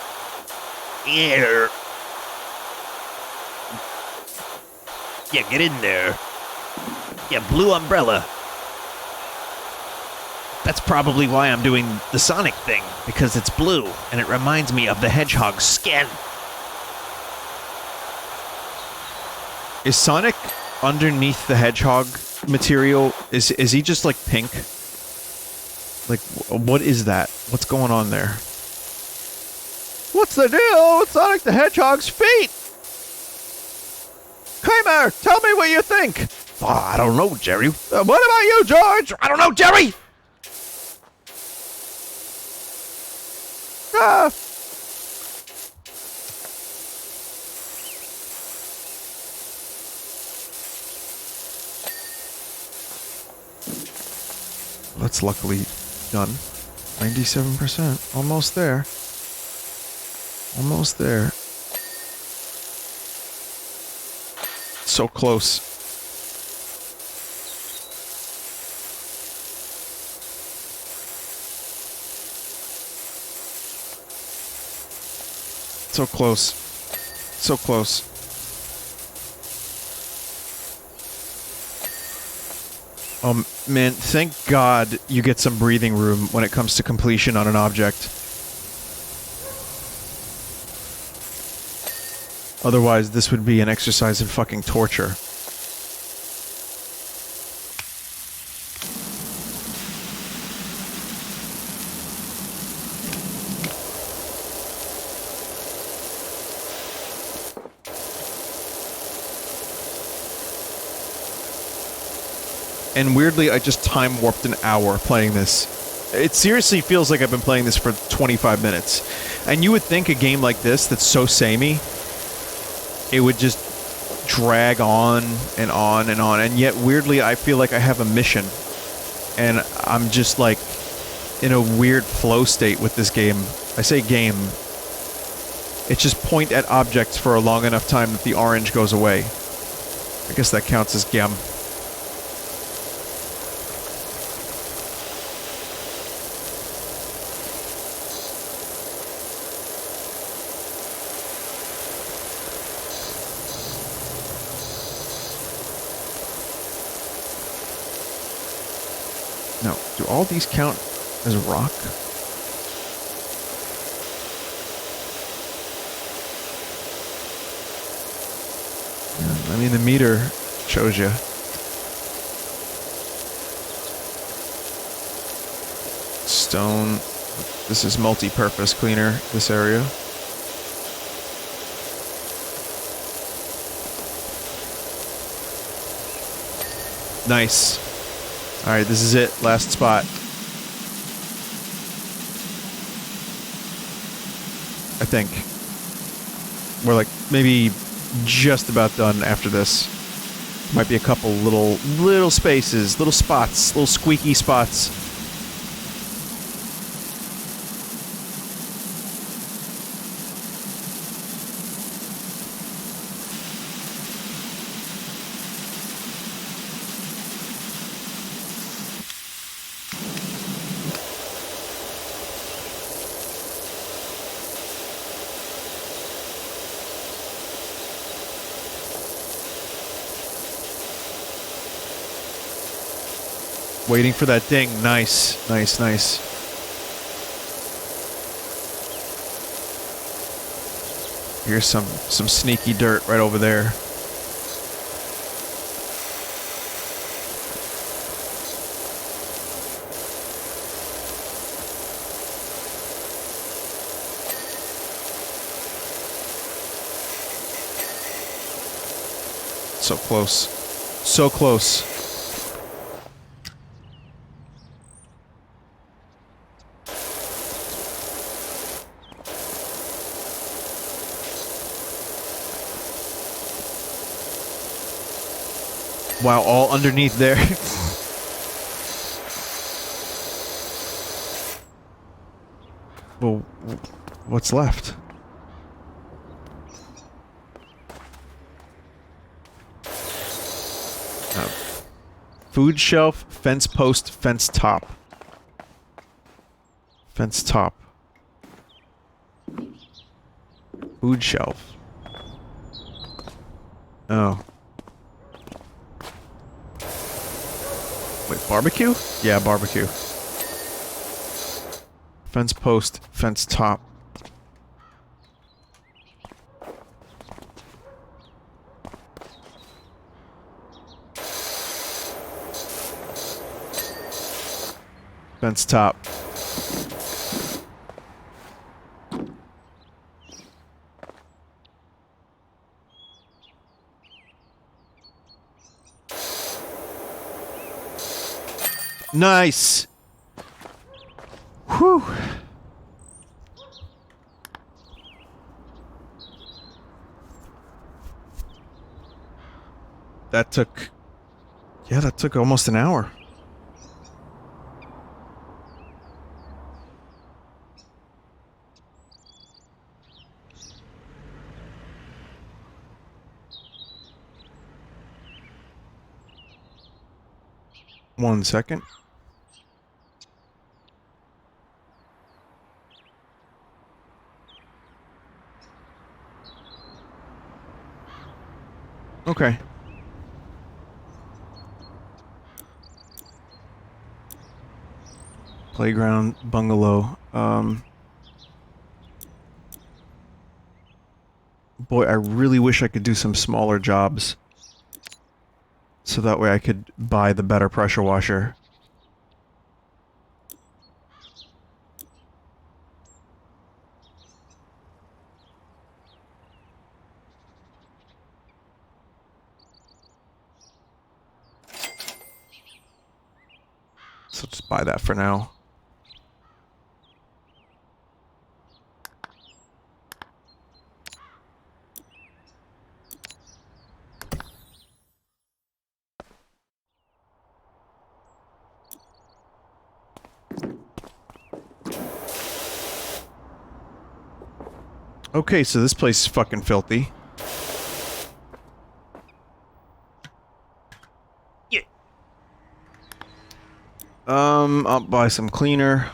Speaker 2: Yeah, get in there. Yeah, blue umbrella. That's probably why I'm doing the Sonic thing, because it's blue, and it reminds me of the hedgehog's skin.
Speaker 1: Is Sonic underneath the hedgehog material? Is he just like pink? Like, what is that? What's going on there? What's the deal with Sonic the Hedgehog's feet? Kramer, tell me what you think.
Speaker 2: Oh, I don't know, Jerry.
Speaker 1: What about you, George?
Speaker 2: I don't know, Jerry!
Speaker 1: Ah. That's luckily done. 97%. Almost there. Almost there. So close. So close. So close. Man, thank God you get some breathing room when it comes to completion on an object. Otherwise, this would be an exercise in fucking torture. And weirdly, I just time warped an hour playing this. It seriously feels like I've been playing this for 25 minutes. And you would think a game like this that's so samey, it would just drag on and on and on. And yet, weirdly, I feel like I have a mission. And I'm just, like, in a weird flow state with this game. I say game. It's just point at objects for a long enough time that the orange goes away. I guess that counts as gem. Now, do all these count as rock? Yeah, I mean, the meter shows you. Stone. This is multi-purpose cleaner, this area. Nice. Alright, this is it. Last spot. I think. We're like maybe just about done after this. Might be a couple little spaces, little spots, little squeaky spots. Waiting for that ding. Nice. Nice, nice. Here's some sneaky dirt right over there. So close. So close. Wow, all underneath there. Well, what's left? Food shelf, fence post, fence top. Fence top. Food shelf. Oh. Wait, barbecue? Yeah, barbecue. Fence post, fence top. Fence top. Nice. Whew. That took... Yeah, that took almost an hour. One second. Okay. Playground, bungalow. Boy, I really wish I could do some smaller jobs. So that way I could buy the better pressure washer. So just buy that for now. Okay, so this place is fucking filthy.
Speaker 2: Yeah.
Speaker 1: I'll buy some cleaner.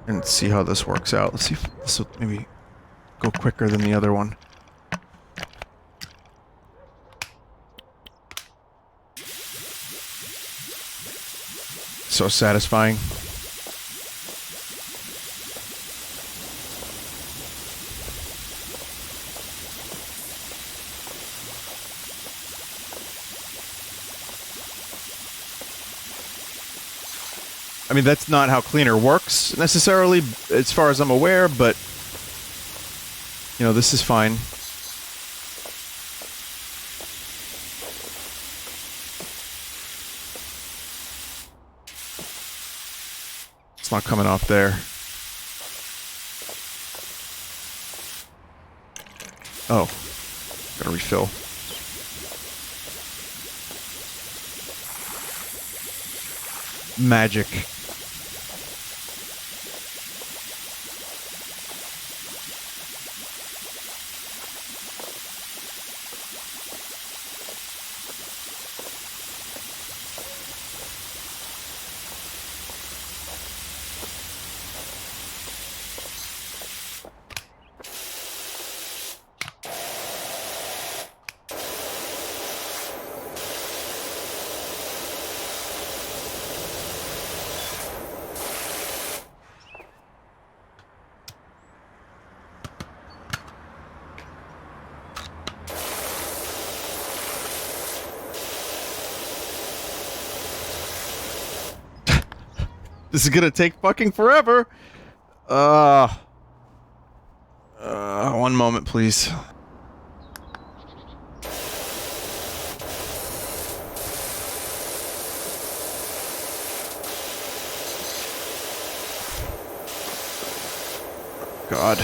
Speaker 1: And see how this works out. Let's see if this will maybe go quicker than the other one. So satisfying. I mean, that's not how cleaner works, necessarily, as far as I'm aware, but... You know, this is fine. It's not coming off there. Oh. Gotta refill. Magic. This is gonna take fucking forever. One moment, please. God.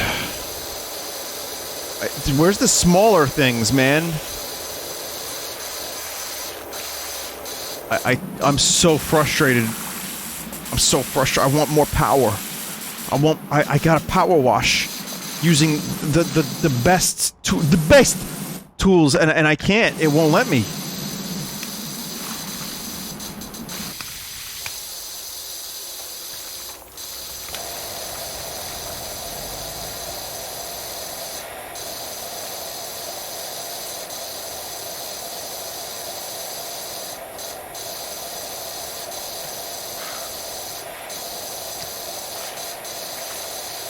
Speaker 1: Where's the smaller things, man? I'm so frustrated. I'm so frustrated. I want more power. I got a power wash using the best tools, and I can't. It won't let me.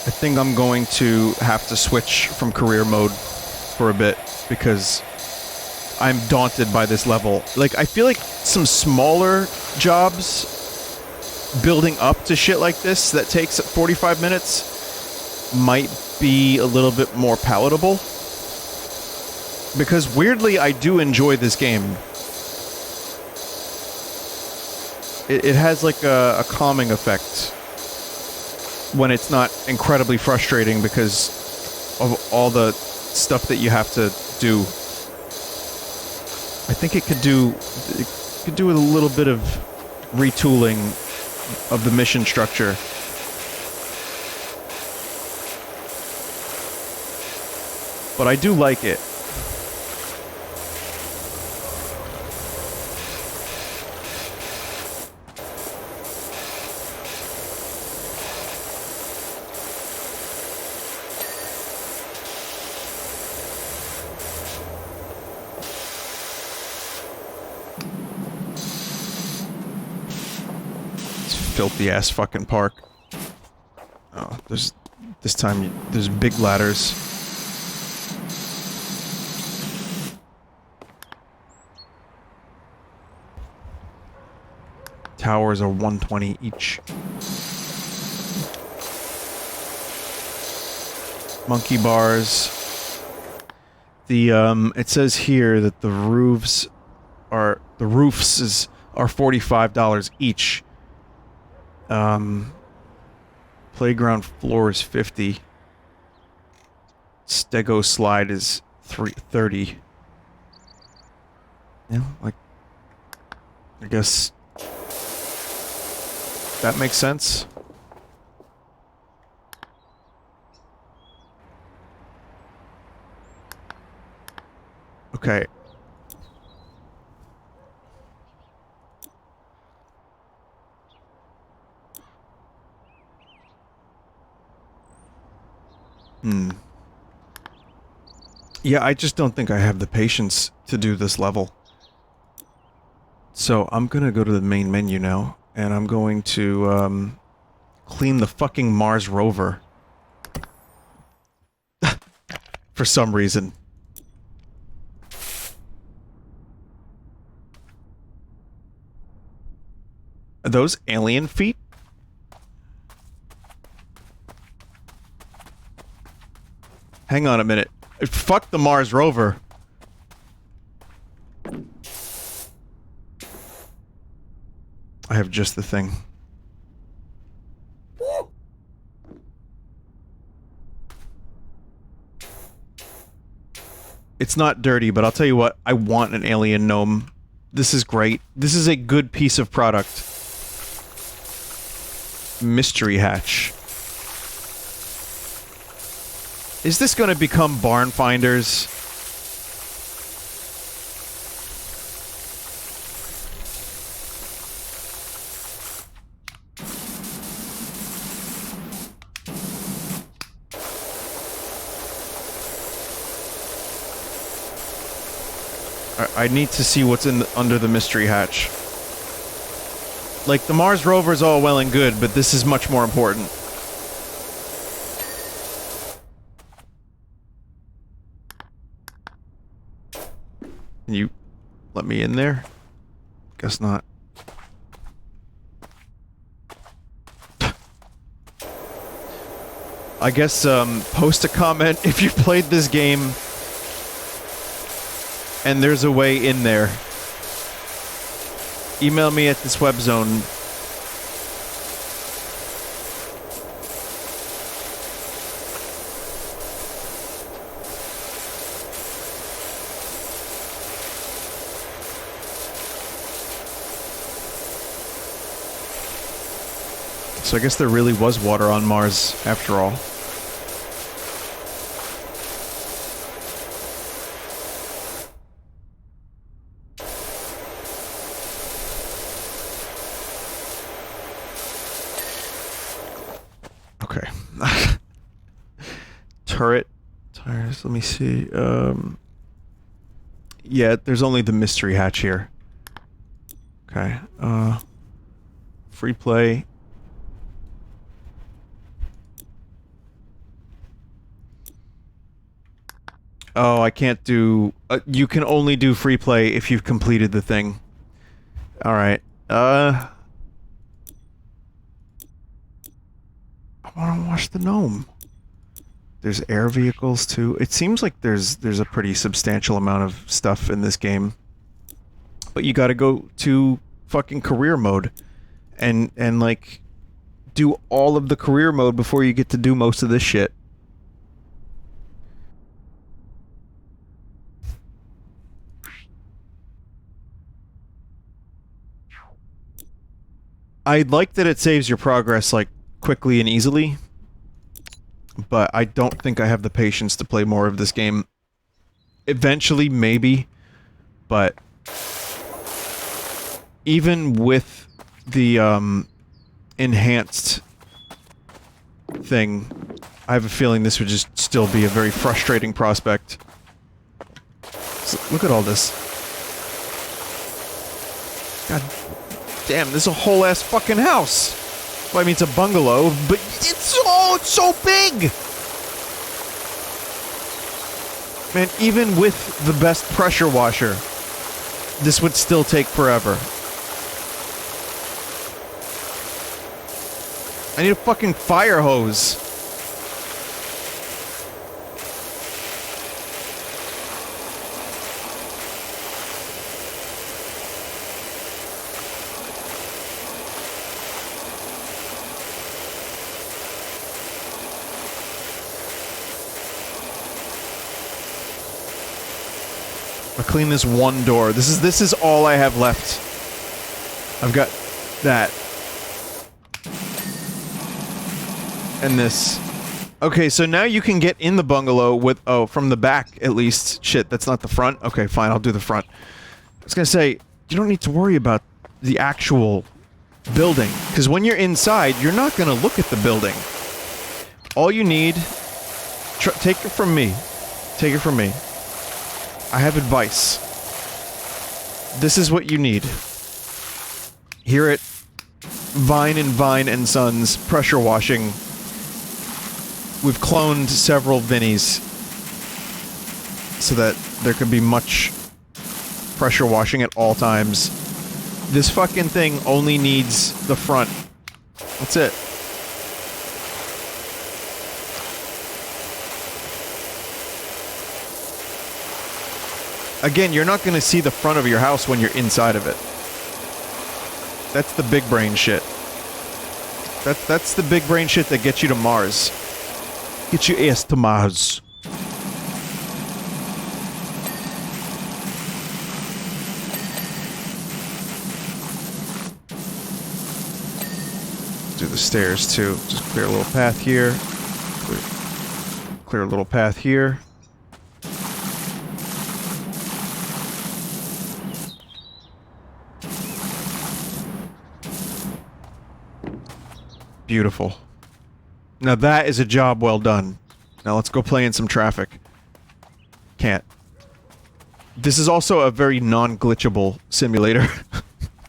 Speaker 1: I think I'm going to have to switch from career mode for a bit because I'm daunted by this level. Like, I feel like some smaller jobs building up to shit like this that takes 45 minutes might be a little bit more palatable. Because weirdly, I do enjoy this game. It has like a calming effect when it's not incredibly frustrating because of all the stuff that you have to do. I think it could do with a little bit of retooling of the mission structure. But I do like it. Filthy ass fucking park. Oh, there's big ladders. Towers are 120 each. Monkey bars. It says here that the roofs are $45 each. Playground floor is 50. Stego slide is 30. Yeah, like, I guess that makes sense. Okay. Yeah, I just don't think I have the patience to do this level. So I'm gonna go to the main menu now, and I'm going to, clean the fucking Mars rover. For some reason. Are those alien feet? Hang on a minute. Fuck the Mars rover. I have just the thing. It's not dirty, but I'll tell you what, I want an alien gnome. This is great. This is a good piece of product. Mystery hatch. Is this going to become barn finders? I need to see what's under the mystery hatch. Like, the Mars rover's all well and good, but this is much more important. Can you let me in there? Guess not. I guess, post a comment if you played this game and there's a way in there. Email me at this web zone. So I guess there really was water on Mars after all. Okay. Turret. Tires, let me see. Yeah, there's only the mystery hatch here. Okay. Free play. Oh, I can't do... you can only do free play if you've completed the thing. Alright. I want to watch the gnome. There's air vehicles, too. It seems like there's a pretty substantial amount of stuff in this game. But you gotta go to fucking career mode. And like, do all of the career mode before you get to do most of this shit. I like that it saves your progress, like, quickly and easily. But I don't think I have the patience to play more of this game. Eventually, maybe. But... even with the, enhanced thing, I have a feeling this would just still be a very frustrating prospect. So, look at all this. God damn, this is a whole ass fucking house! Well, I mean, it's a bungalow, but it's so big! Man, even with the best pressure washer, this would still take forever. I need a fucking fire hose. I'll clean this one door. This is all I have left. I've got that. And this. Okay, so now you can get in the bungalow with... oh, from the back, at least. Shit, that's not the front? Okay, fine, I'll do the front. I was gonna say, you don't need to worry about the actual building. Because when you're inside, you're not gonna look at the building. All you need... take it from me. Take it from me. I have advice. This is what you need. Here at Vine and Sons Pressure Washing, we've cloned several Vinnies so that there can be much pressure washing at all times. This fucking thing only needs the front. That's it. Again, you're not going to see the front of your house when you're inside of it. That's the big brain shit. That's the big brain shit that gets you to Mars. Get your ass to Mars. Do the stairs too. Just clear a little path here. Clear a little path here. Beautiful. Now that is a job well done. Now let's go play in some traffic. Can't. This is also a very non-glitchable simulator.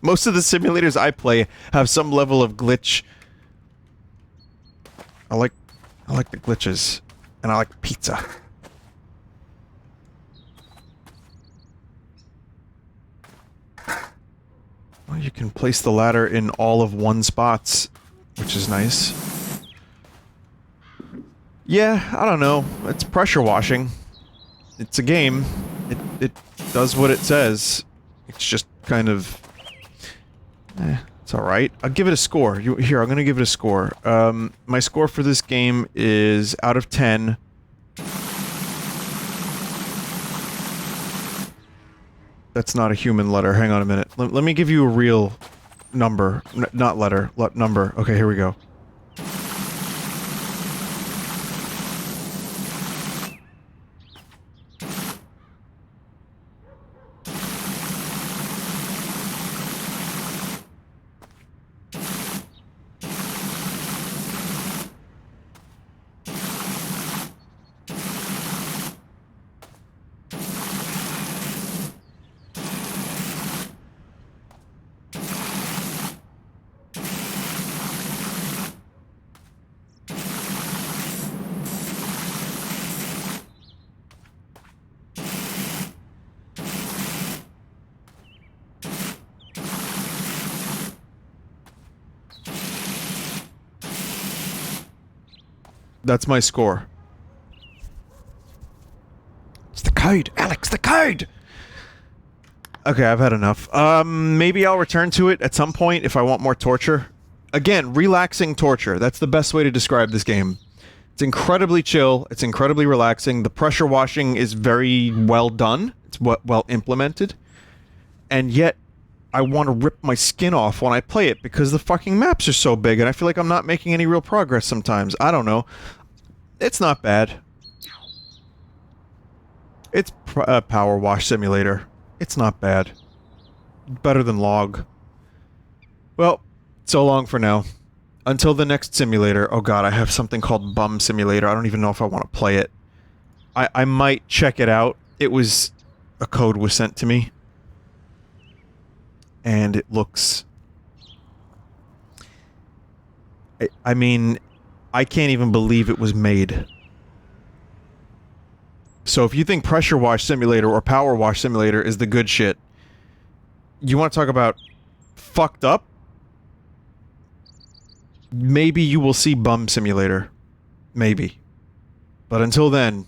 Speaker 1: Most of the simulators I play have some level of glitch. I like the glitches. And I like pizza. Well, you can place the ladder in all of one spots, which is nice. Yeah, I don't know. It's pressure washing. It's a game. It does what it says. It's just kind of... it's alright. I'll give it a score. Here, I'm gonna give it a score. My score for this game is out of 10. That's not a human letter. Hang on a minute. Let me give you a real number. Not letter. Number. Okay, here we go. That's my score. It's the code, Alex, the code! Okay, I've had enough. Maybe I'll return to it at some point if I want more torture. Again, relaxing torture. That's the best way to describe this game. It's incredibly chill, it's incredibly relaxing, the pressure washing is very well done, it's well implemented, and yet I want to rip my skin off when I play it because the fucking maps are so big and I feel like I'm not making any real progress sometimes. I don't know. It's not bad. It's PowerWash Simulator. It's not bad. Better than Log. Well, so long for now. Until the next simulator. Oh god, I have something called Bum Simulator. I don't even know if I want to play it. I might check it out. It was... a code was sent to me. And it looks... I mean, I can't even believe it was made. So if you think Pressure Wash Simulator or Power Wash Simulator is the good shit, you want to talk about fucked up? Maybe you will see Bum Simulator. Maybe. But until then,